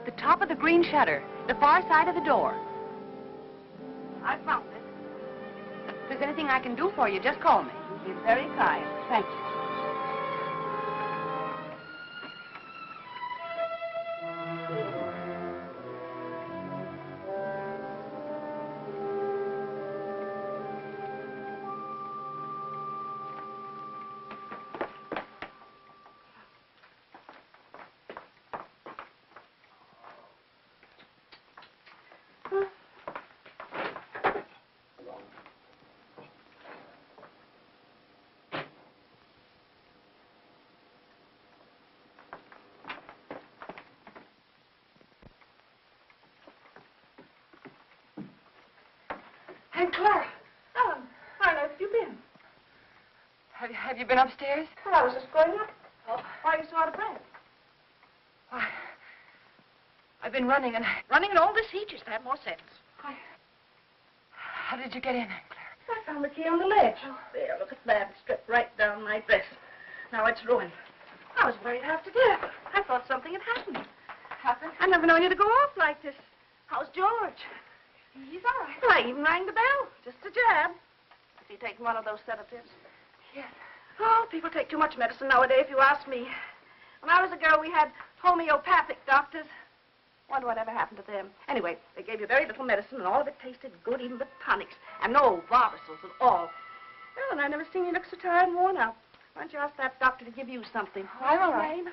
The top of the green shutter, the far side of the door. I found it. If there's anything I can do for you, just call me. You're very kind. Thank you. Aunt Clara. Ellen, where have you been? Have you been upstairs? Well, I was just going up. Oh, why are you so out of breath? Why, I've been running and... Running in all this heat, you should have more sense. How did you get in, Aunt Clara? I found the key on the ledge. Oh, there, look at that. It stripped right down my dress. Now it's ruined. I was worried half to death. I thought something had happened. Happened? I never known you to go off like this. How's George? He's all right. Well, I even rang the bell. Just a jab. Is he taking one of those sedatives? Yes. Oh, people take too much medicine nowadays, if you ask me. When I was a girl, we had homeopathic doctors. Wonder what ever happened to them. Anyway, they gave you very little medicine, and all of it tasted good, even the tonics. And no Barbasils at all. Well, and I never seen you look so tired and worn out. Why don't you ask that doctor to give you something? I'm all right.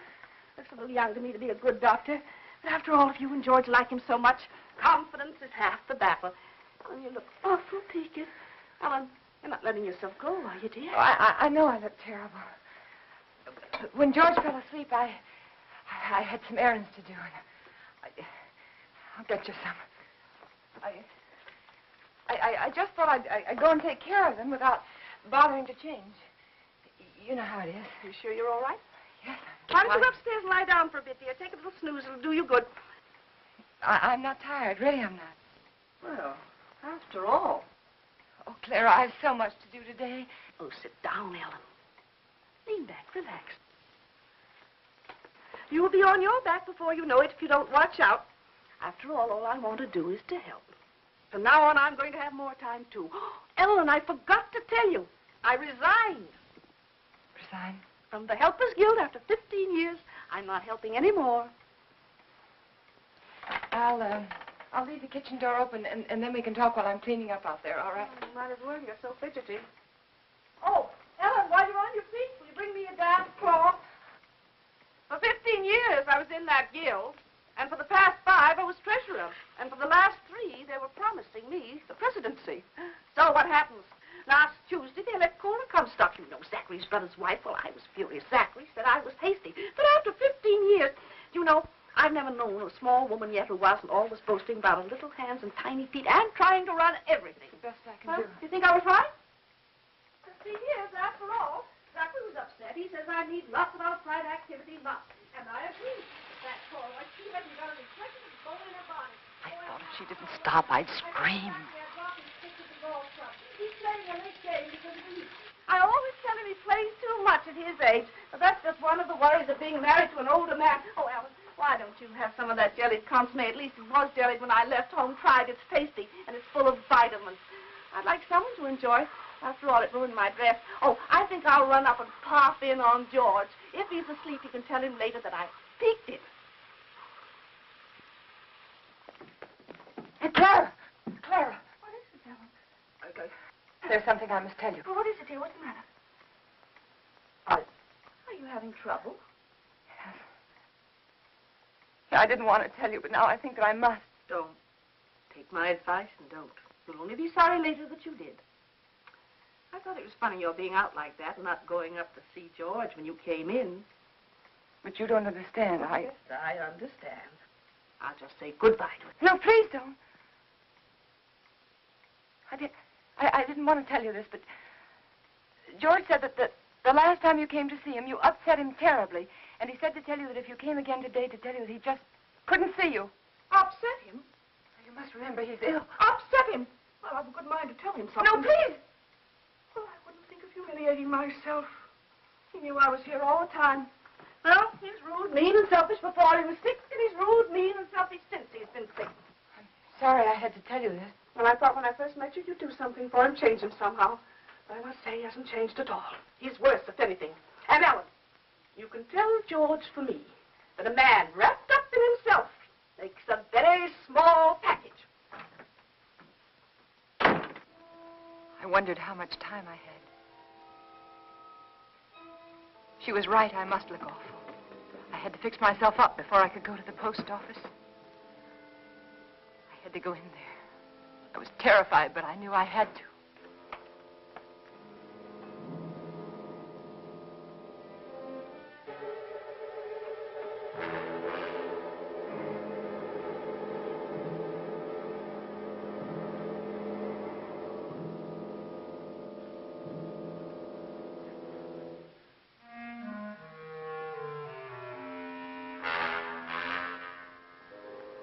Looks a little young to me to be a good doctor. After all, if you and George like him so much, confidence is half the battle. Ellen, you look awful peaked. Ellen, you're not letting yourself go, are you, dear? Oh, I know I look terrible. When George fell asleep, I had some errands to do, and I'll get you some. I just thought I'd go and take care of them without bothering to change. You know how it is. You sure you're all right? Yes. Why don't you go upstairs and lie down for a bit, dear? Take a little snooze. It'll do you good. I'm not tired. Really, I'm not. Well, after all. Oh, Clara, I have so much to do today. Oh, sit down, Ellen. Lean back. Relax. You'll be on your back before you know it if you don't watch out. After all I want to do is to help. From now on, I'm going to have more time, too. Ellen, I forgot to tell you. I resigned. Resign? From the Helpers Guild after 15 years. I'm not helping anymore. I'll leave the kitchen door open, and then we can talk while I'm cleaning up out there, all right? Oh, might as well. You're so fidgety. Oh, Ellen, while you're on your feet, will you bring me a damp cloth? For 15 years, I was in that guild. And for the past 5, I was treasurer. And for the last 3, they were promising me the presidency. So what happens? Last Tuesday, they let Cora Comstock. You know, Zachary's brother's wife. Well, I was furious. Zachary said I was hasty. But after 15 years, you know, I've never known a small woman yet who wasn't always boasting about her little hands and tiny feet and trying to run everything. The best I can do. You think I was right? 15 years, after all. Zachary was upset. He says I need lots of outside activity, lots. And I agree. That Cora, she hasn't got any precious bone in her body. I thought if she didn't stop, I'd scream. He's playing a late game because of you. I always tell him he plays too much at his age. But that's just one of the worries of being married to an older man. Oh, Alan, why don't you have some of that jellied consomme? At least it was jellied when I left home. Tried. It's tasty, and it's full of vitamins. I'd like someone to enjoy. After all, it ruined my dress. Oh, I think I'll run up and pop in on George. If he's asleep, you can tell him later that I peeked him. Hey, Clara! Clara! What is it, Ellen? There's something I must tell you. Well, what is it, dear? What's the matter? Are you having trouble? Yes. I didn't want to tell you, but now I think that I must. Don't. Take my advice and don't. You'll only be sorry later that you did. I thought it was funny your being out like that and not going up to see George when you came in. But you don't understand. Yes, I understand. I'll just say goodbye to him. No, please don't. I didn't want to tell you this, but George said that the last time you came to see him, you upset him terribly. And he said to tell you that if you came again today, to tell you that he just couldn't see you. Upset him? You must remember he's ill. Upset him? Well, I've a good mind to tell him something. No, please. Well, I wouldn't think of humiliating myself. He knew I was here all the time. Well, he's rude, mean, and selfish before he was sick, and he's rude, mean, and selfish since he's been sick. I'm sorry I had to tell you this. Well, I thought when I first met you, you'd do something for him, change him somehow. But I must say he hasn't changed at all. He's worse, if anything. And Ellen, you can tell George for me that a man wrapped up in himself makes a very small package. I wondered how much time I had. She was right. I must look awful. I had to fix myself up before I could go to the post office. I had to go in there. I was terrified, but I knew I had to.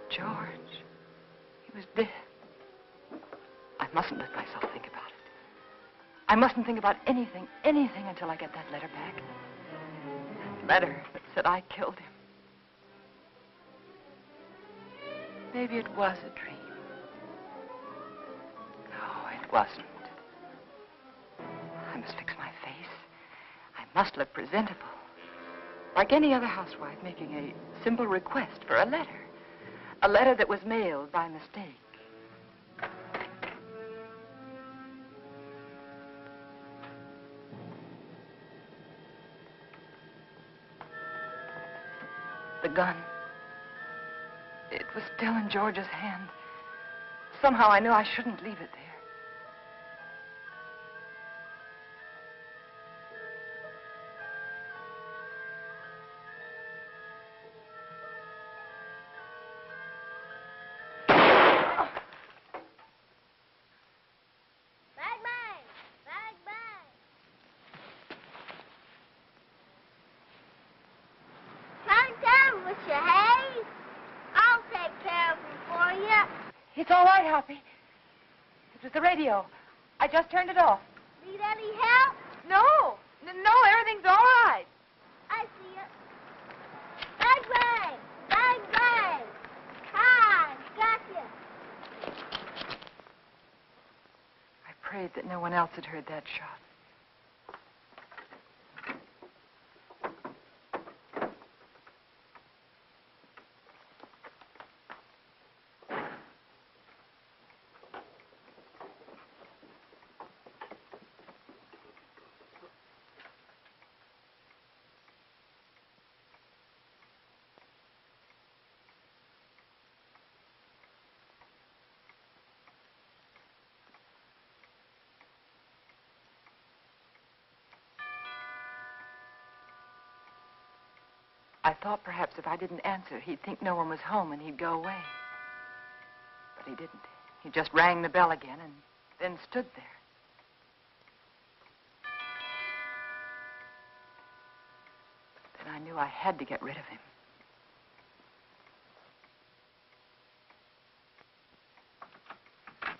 George, he was dead. I mustn't let myself think about it. I mustn't think about anything until I get that letter back. That letter that said I killed him. Maybe it was a dream. No, it wasn't. I must fix my face. I must look presentable. Like any other housewife making a simple request for a letter. A letter that was mailed by mistake. The gun. It was still in George's hand. Somehow I knew I shouldn't leave it there. It's all right, Hoppy. It was the radio. I just turned it off. Need any help? No. No, everything's all right. I see it. Bang, bang. Bang, bang. Hi, gotcha. I prayed that no one else had heard that shot. I thought perhaps if I didn't answer, he'd think no one was home and he'd go away. But he didn't. He just rang the bell again and then stood there. Then I knew I had to get rid of him.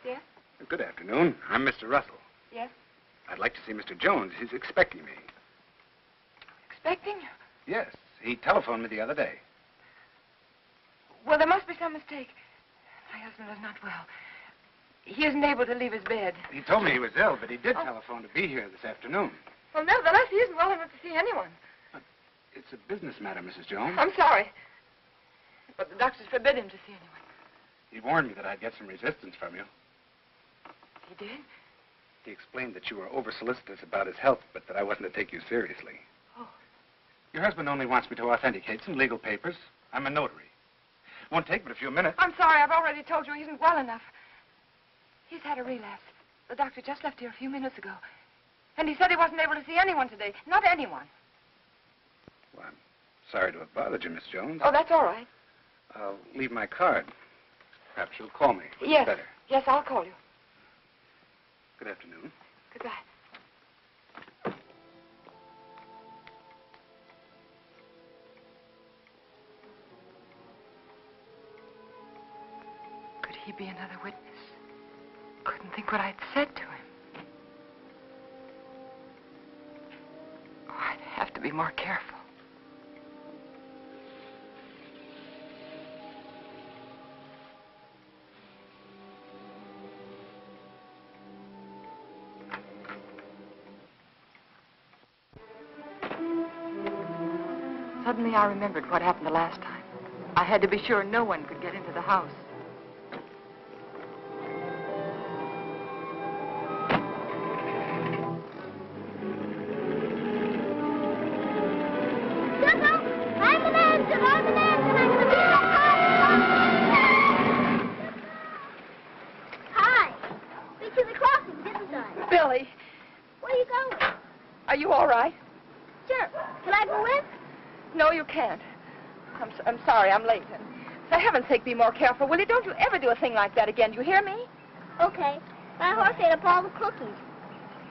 Yes? Good afternoon. I'm Mr. Russell. Yes? I'd like to see Mr. Jones. He's expecting me. Expecting you? Yes. He telephoned me the other day. Well, there must be some mistake. My husband is not well. He isn't able to leave his bed. He told me he was ill, but he did telephone to be here this afternoon. Well, nevertheless, he isn't well enough to see anyone. But it's a business matter, Mrs. Jones. I'm sorry. But the doctors forbid him to see anyone. He warned me that I'd get some resistance from you. He did? He explained that you were over-solicitous about his health, but that I wasn't to take you seriously. Oh. Your husband only wants me to authenticate some legal papers. I'm a notary. Won't take but a few minutes. I'm sorry. I've already told you he isn't well enough. He's had a relapse. The doctor just left here a few minutes ago. And he said he wasn't able to see anyone today. Not anyone. Well, I'm sorry to have bothered you, Miss Jones. Oh, that's all right. I'll leave my card. Perhaps you'll call me. Yes. Better. Yes, I'll call you. Good afternoon. Goodbye. Could he be another witness? Couldn't think what I'd said to him. Oh, I'd have to be more careful. Suddenly I remembered what happened the last time. I had to be sure no one could get into the house. Hi. Been to the crossing, didn't I? Billy. Where are you going? Are you all right? Sure. Can I go with? No, you can't. I'm sorry, I'm late. And for heaven's sake, be more careful, will you? Don't you ever do a thing like that again. Do you hear me? Okay. My horse ate up all the cookies.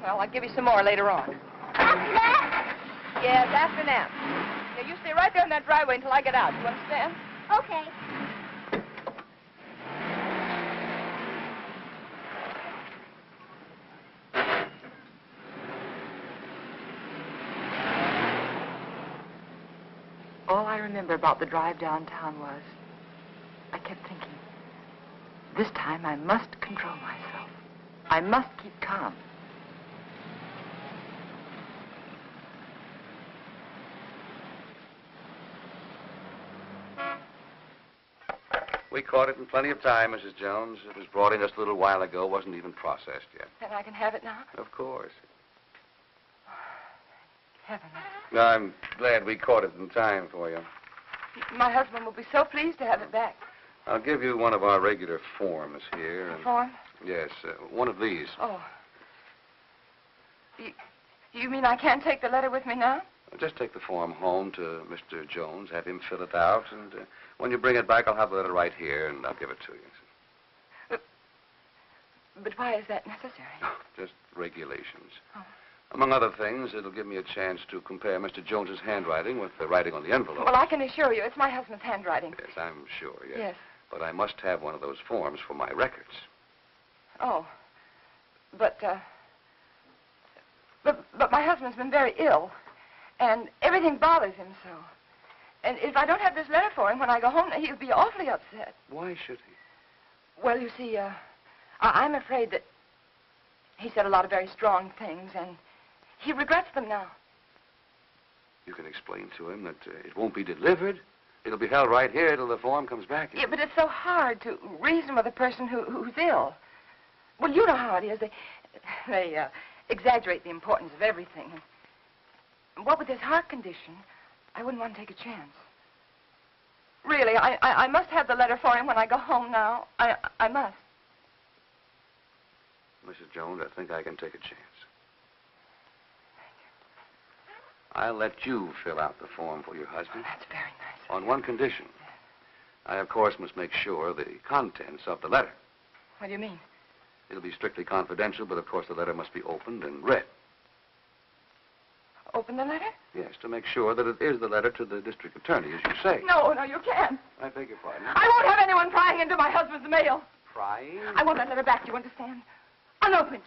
Well, I'll give you some more later on. After that? Yes, after nap. Now, you stay right there in that driveway until I get out. You understand? Okay. All I remember about the drive downtown was I kept thinking, this time I must control myself. I must keep calm. We caught it in plenty of time, Mrs. Jones. It was brought in just a little while ago. Wasn't even processed yet. Then I can have it now? Of course. Heaven. I'm glad we caught it in time for you. My husband will be so pleased to have it back. I'll give you one of our regular forms here. A form? Yes, one of these. Oh. You mean I can't take the letter with me now? Just take the form home to Mr. Jones, have him fill it out, and when you bring it back, I'll have the letter right here, and I'll give it to you. But why is that necessary? Just regulations. Oh. Among other things, it'll give me a chance to compare Mr. Jones's handwriting with the writing on the envelope. Well, I can assure you it's my husband's handwriting. Yes, I'm sure, yes. Yes. But I must have one of those forms for my records. Oh. But my husband's been very ill, and everything bothers him so. And if I don't have this letter for him when I go home, he'll be awfully upset. Why should he? Well, you see, I'm afraid that he said a lot of very strong things, and he regrets them now. You can explain to him that it won't be delivered. It'll be held right here till the form comes back. Yeah, but it's so hard to reason with a person who's ill. Well, you know how it is. They exaggerate the importance of everything. And what with his heart condition, I wouldn't want to take a chance. Really, I must have the letter for him when I go home now. I must. Mrs. Jones, I think I can take a chance. I'll let you fill out the form for your husband. That's very nice. On one condition. I, of course, must make sure the contents of the letter. What do you mean? It'll be strictly confidential, but of course the letter must be opened and read. Open the letter? Yes, to make sure that it is the letter to the district attorney, as you say. No, you can't. I beg your pardon. I won't have anyone prying into my husband's mail. Prying? I want that letter back, you understand? Unopened.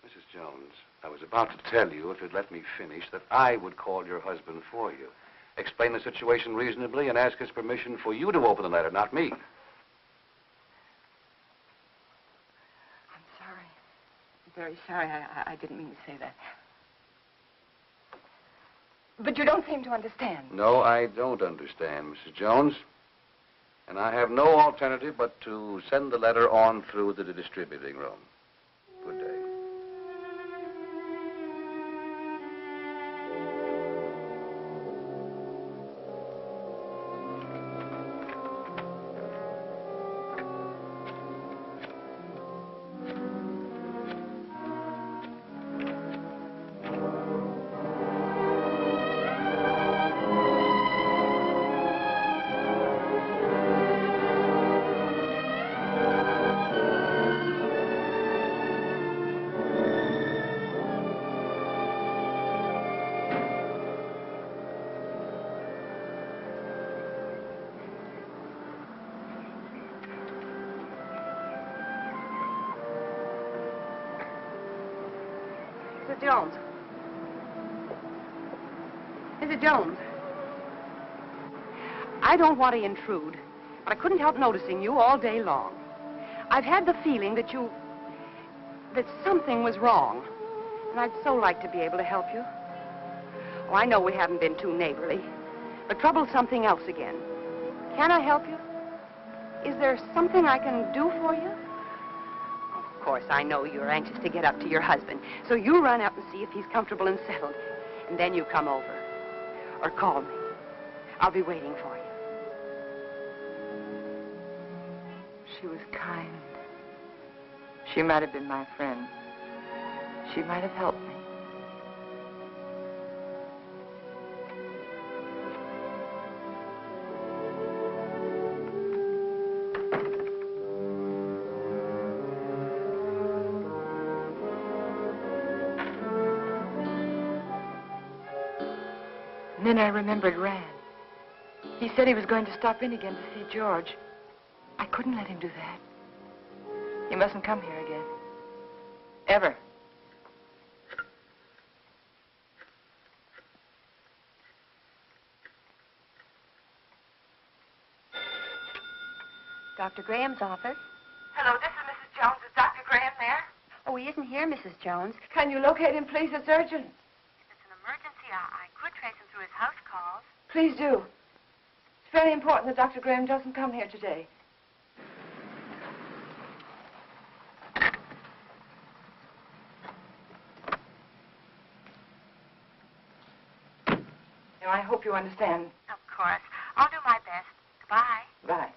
Mrs. Jones, I was about to tell you, if you'd let me finish, that I would call your husband for you. Explain the situation reasonably and ask his permission for you to open the letter, not me. I'm sorry. I'm very sorry. I didn't mean to say that. But you don't seem to understand. No, I don't understand, Mrs. Jones. And I have no alternative but to send the letter on through the distributing room. Good day. Jones. Mrs. Jones. I don't want to intrude, but I couldn't help noticing you all day long. I've had the feeling that something was wrong, and I'd so like to be able to help you. Oh, I know we haven't been too neighborly, but trouble's something else again. Can I help you? Is there something I can do for you? Of course, I know you're anxious to get up to your husband, so you run up and see if he's comfortable and settled, and then you come over. Or call me. I'll be waiting for you. She was kind. She might have been my friend. She might have helped me. And then I remembered Rand. He said he was going to stop in again to see George. I couldn't let him do that. He mustn't come here again. Ever. Dr. Graham's office. Hello, this is Mrs. Jones. Is Dr. Graham there? Oh, he isn't here, Mrs. Jones. Can you locate him, please? It's urgent. It's an emergency. I could trace him through his house calls. Please do. It's very important that Dr. Graham doesn't come here today. Now, I hope you understand. Of course. I'll do my best. Goodbye. Bye.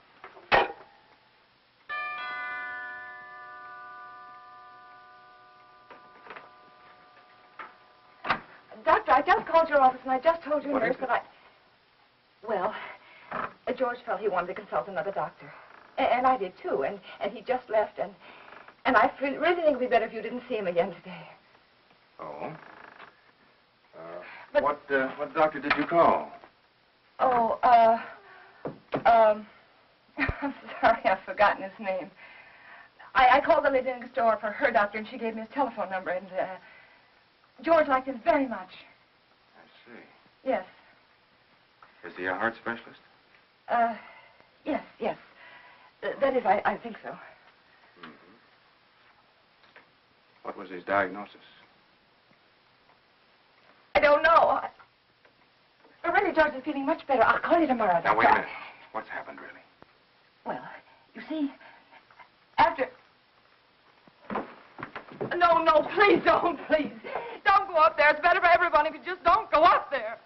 called your office, and I just told your nurse that I... Well, George felt he wanted to consult another doctor. And I did, too. And he just left, and I really think it would be better if you didn't see him again today. Oh? What doctor did you call? Oh, I'm sorry, I've forgotten his name. I called the lady next door for her doctor, and she gave me his telephone number, and George liked him very much. I see. Yes. Is he a heart specialist? Yes. That is, I think so. Mm-hmm. What was his diagnosis? I don't know. But really, George is feeling much better. I'll call you tomorrow. Now, wait a minute. What's happened, really? Well, you see, after... No, please don't, please. Don't go up there. It's better for everyone if you just don't go up there.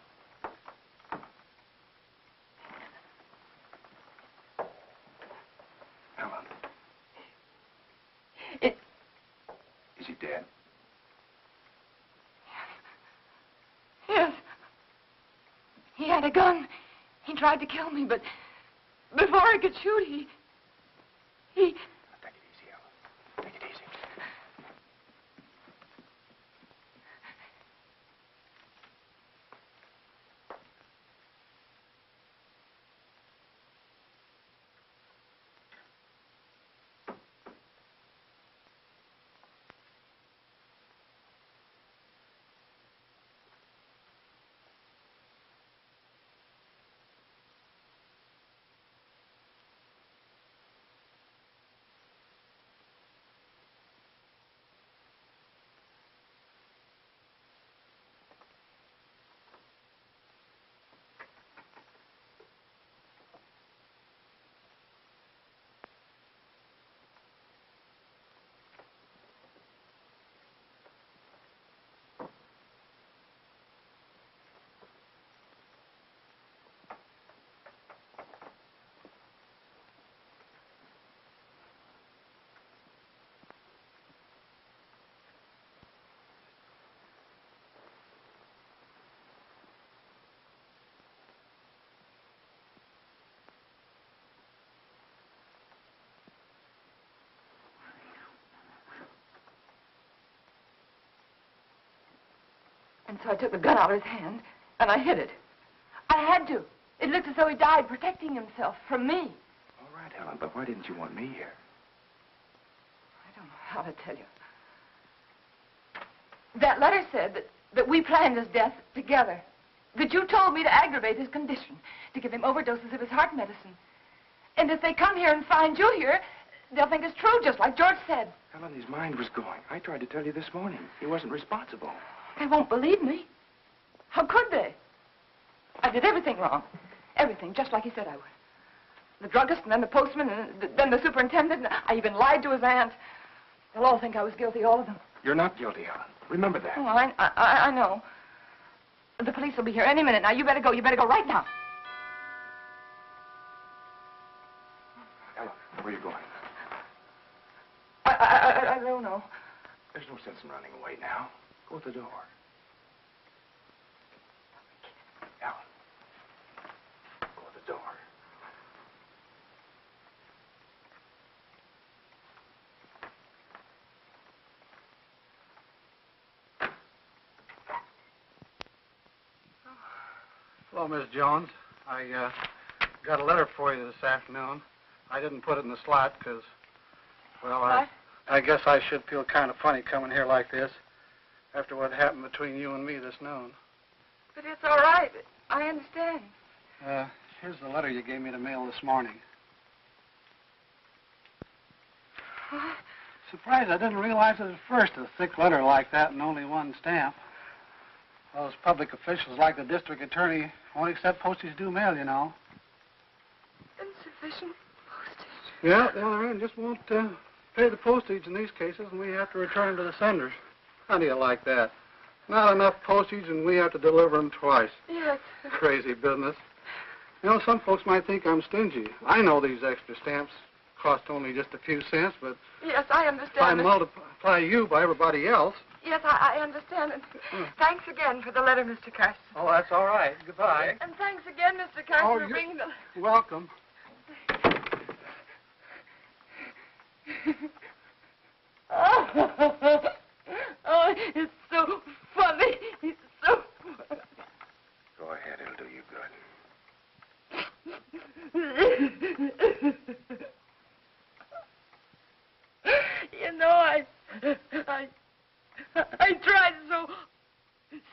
Helen. Is he dead? Yes. He had a gun. He tried to kill me, but before I could shoot, he... Take it easy, Ellen. Take it easy. And so I took the gun out of his hand, and I hid it. I had to. It looked as though he died protecting himself from me. All right, Helen, but why didn't you want me here? I don't know how to tell you. That letter said that we planned his death together. That you told me to aggravate his condition, to give him overdoses of his heart medicine. And if they come here and find you here, they'll think it's true, just like George said. Helen, his mind was going. I tried to tell you this morning. He wasn't responsible. They won't believe me. How could they? I did everything wrong. Everything, just like he said I would. The druggist, and then the postman, and then the superintendent. And I even lied to his aunt. They'll all think I was guilty, all of them. You're not guilty, Helen. Remember that. Oh, I know. The police will be here any minute now. You better go. You better go right now. Helen, where are you going? I don't know. There's no sense in running away now. Go to the door. Helen. Go to the door. Hello, Miss Jones. I got a letter for you this afternoon. I didn't put it in the slot because, well, I guess I should feel kind of funny coming here like this after what happened between you and me this noon. But it's all right. I understand. Here's the letter you gave me to mail this morning. What? Surprised I didn't realize it at first, a thick letter like that and only one stamp. Those public officials like the district attorney won't accept postage due mail, you know. Insufficient postage? Yeah, the other end just won't pay the postage in these cases, and we have to return them to the senders. How do you like that? Not enough postage, and we have to deliver them twice. Yes. Crazy business. You know, some folks might think I'm stingy. I know these extra stamps cost only just a few cents, but yes, I understand. if I multiply you by everybody else... Yes, I understand. And thanks again for the letter, Mr. Carson. Oh, that's all right. Goodbye. And thanks again, Mr. Carson, for bringing the... Welcome. Oh, it's so funny. It's so funny. Go ahead, it'll do you good. You know, I tried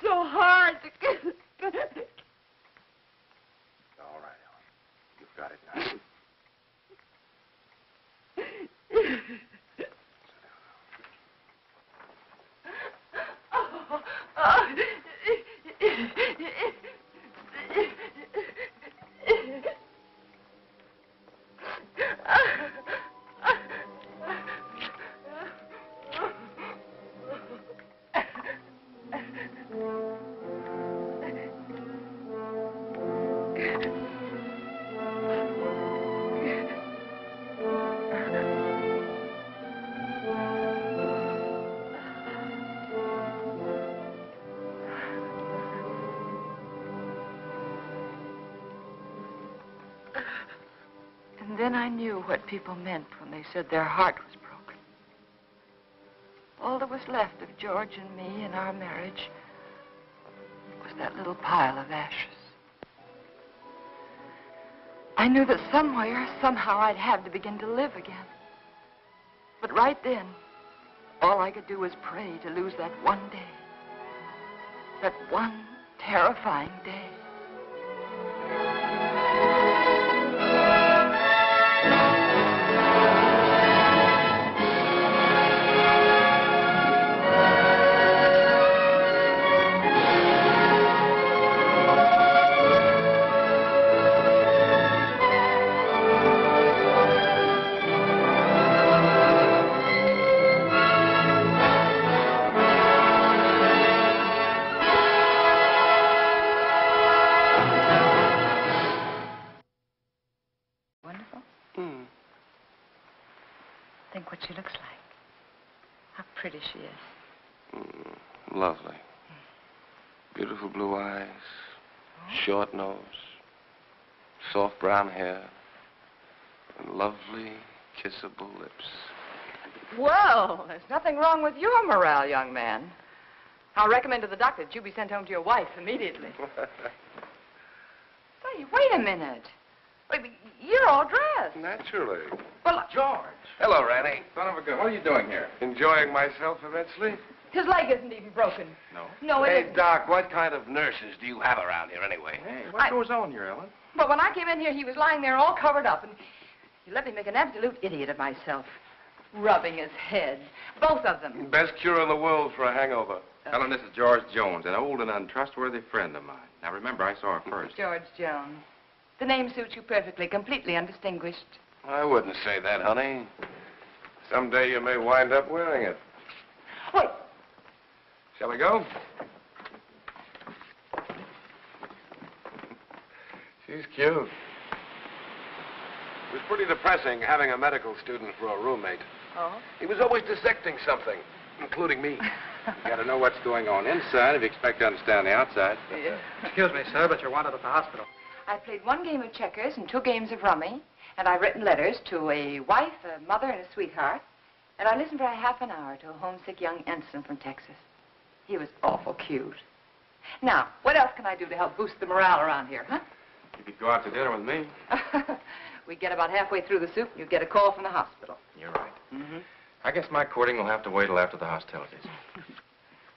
so hard to get... All right, Ellen. You've got it now. And then I knew what people meant when they said their heart was broken. All that was left of George and me and our marriage was that little pile of ashes. I knew that somewhere, somehow, I'd have to begin to live again. But right then, all I could do was pray to lose that one day. That one terrifying day. Think what she looks like. How pretty she is. Lovely. Beautiful blue eyes, short nose, soft brown hair, and lovely, kissable lips. Well, there's nothing wrong with your morale, young man. I'll recommend to the doctor that you be sent home to your wife immediately. Say, wait a minute. Wait, you're all dressed. Naturally. Well, George. Hello, Ranney. Son of a gun. What are you doing here? Enjoying myself immensely. his leg isn't even broken. No? No, it Hey, isn't. Doc, what kind of nurses do you have around here anyway? Hey, what goes on here, Ellen? But when I came in here, he was lying there all covered up, and he let me make an absolute idiot of myself. Rubbing his head. Both of them. Best cure in the world for a hangover. Ellen, this is George Jones, an old and untrustworthy friend of mine. Now, remember, I saw her first. George Jones. The name suits you perfectly, completely undistinguished. I wouldn't say that, honey. Someday you may wind up wearing it. Wait. Shall we go? She's cute. It was pretty depressing having a medical student for a roommate. Oh? He was always dissecting something, including me. You got to know what's going on inside if you expect to understand the outside. Yeah. Excuse me, sir, but you're wanted at the hospital. I played 1 game of checkers and 2 games of rummy, and I've written letters to a wife, a mother, and a sweetheart, and I listened for a half an hour to a homesick young ensign from Texas. He was awful cute. Now, what else can I do to help boost the morale around here, huh? You could go out to dinner with me. We get about halfway through the soup, and you get a call from the hospital. You're right. Mm-hmm. I guess my courting will have to wait till after the hostilities.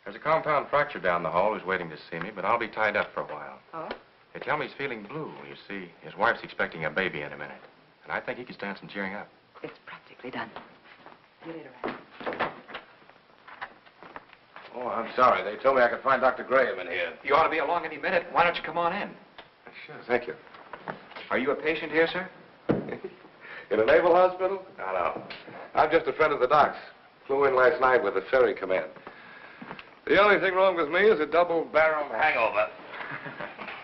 There's a compound fracture down the hall who's waiting to see me, but I'll be tied up for a while. Oh? They tell me he's feeling blue. You see, his wife's expecting a baby in a minute. And I think he could stand some cheering up. It's practically done. See you later, Ranney. Oh, I'm sorry. They told me I could find Dr. Grahame in here. You ought to be along any minute. Why don't you come on in? Sure, thank you. Are you a patient here, sir? In a naval hospital? No. I'm just a friend of the doc's. Flew in last night with the ferry command. The only thing wrong with me is a double-barreled hangover.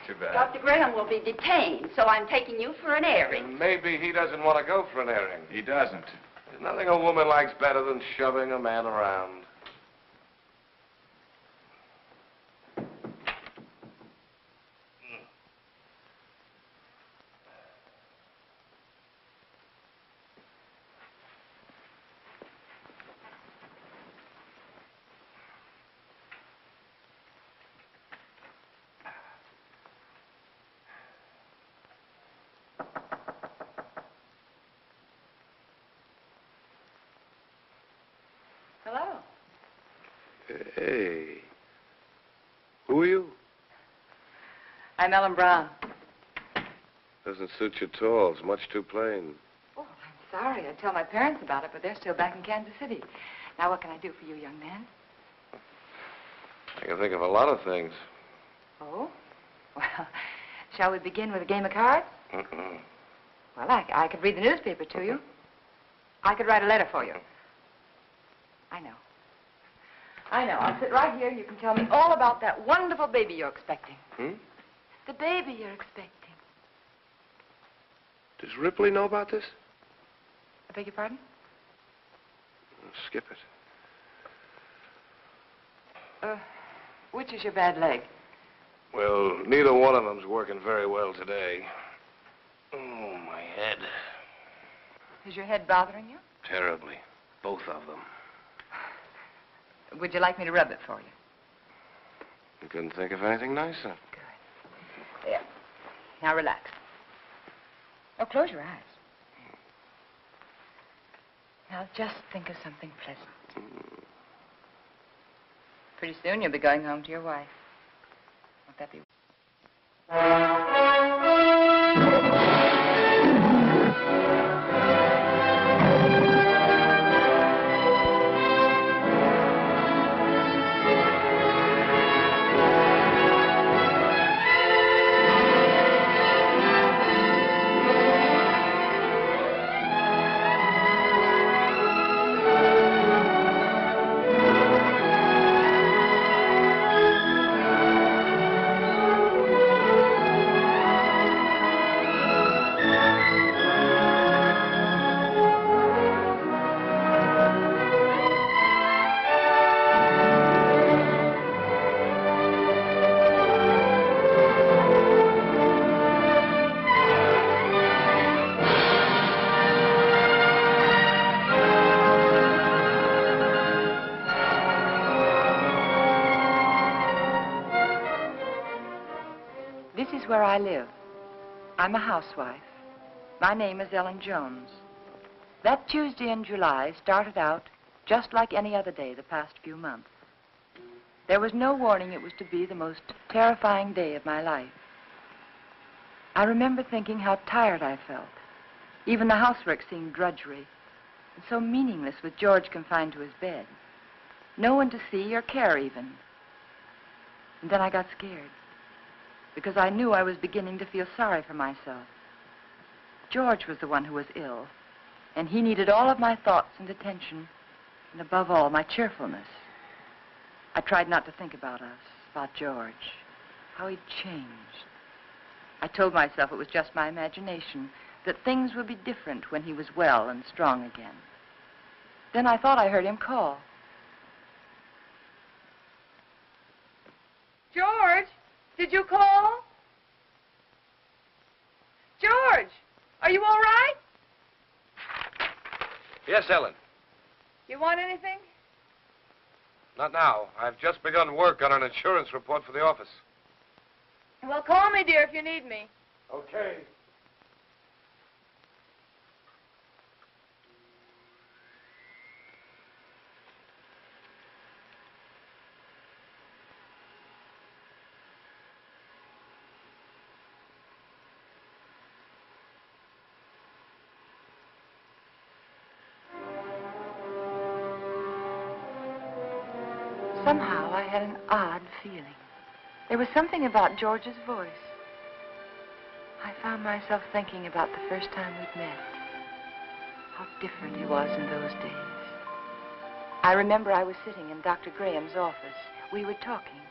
Too bad. Dr. Grahame will be detained, so I'm taking you for an airing. And maybe he doesn't want to go for an airing. He doesn't. There's nothing a woman likes better than shoving a man around. Hey. Who are you? I'm Ellen Brown. Doesn't suit you at all. It's much too plain. Oh, I'm sorry. I'd tell my parents about it, but they're still back in Kansas City. Now, what can I do for you, young man? I can think of a lot of things. Oh? Well, shall we begin with a game of cards? Mm-mm. Well, I could read the newspaper to you. I could write a letter for you. I know. I'll sit right here and you can tell me all about that wonderful baby you're expecting. The baby you're expecting. Does Ripley know about this? I beg your pardon? Skip it. Which is your bad leg? Well, neither one of them's working very well today. Oh, my head. Is your head bothering you? Terribly. Both of them. Would you like me to rub it for you? You couldn't think of anything nicer. Good. There. Now relax. Oh, close your eyes. Now just think of something pleasant. Pretty soon you'll be going home to your wife. Won't that be... This is where I live. I'm a housewife. My name is Ellen Jones. That Tuesday in July started out just like any other day the past few months. There was no warning it was to be the most terrifying day of my life. I remember thinking how tired I felt. Even the housework seemed drudgery and so meaningless with George confined to his bed. No one to see or care even. And then I got scared because I knew I was beginning to feel sorry for myself. George was the one who was ill, and he needed all of my thoughts and attention, and above all, my cheerfulness. I tried not to think about us, about George, how he'd changed. I told myself it was just my imagination, that things would be different when he was well and strong again. Then I thought I heard him call. George, did you call? George, are you all right? Yes, Ellen. You want anything? Not now. I've just begun work on an insurance report for the office. Well, call me, dear, if you need me. Okay. Somehow I had an odd feeling. There was something about George's voice. I found myself thinking about the first time we'd met. How different he was in those days. I remember I was sitting in Dr. Graham's office. We were talking.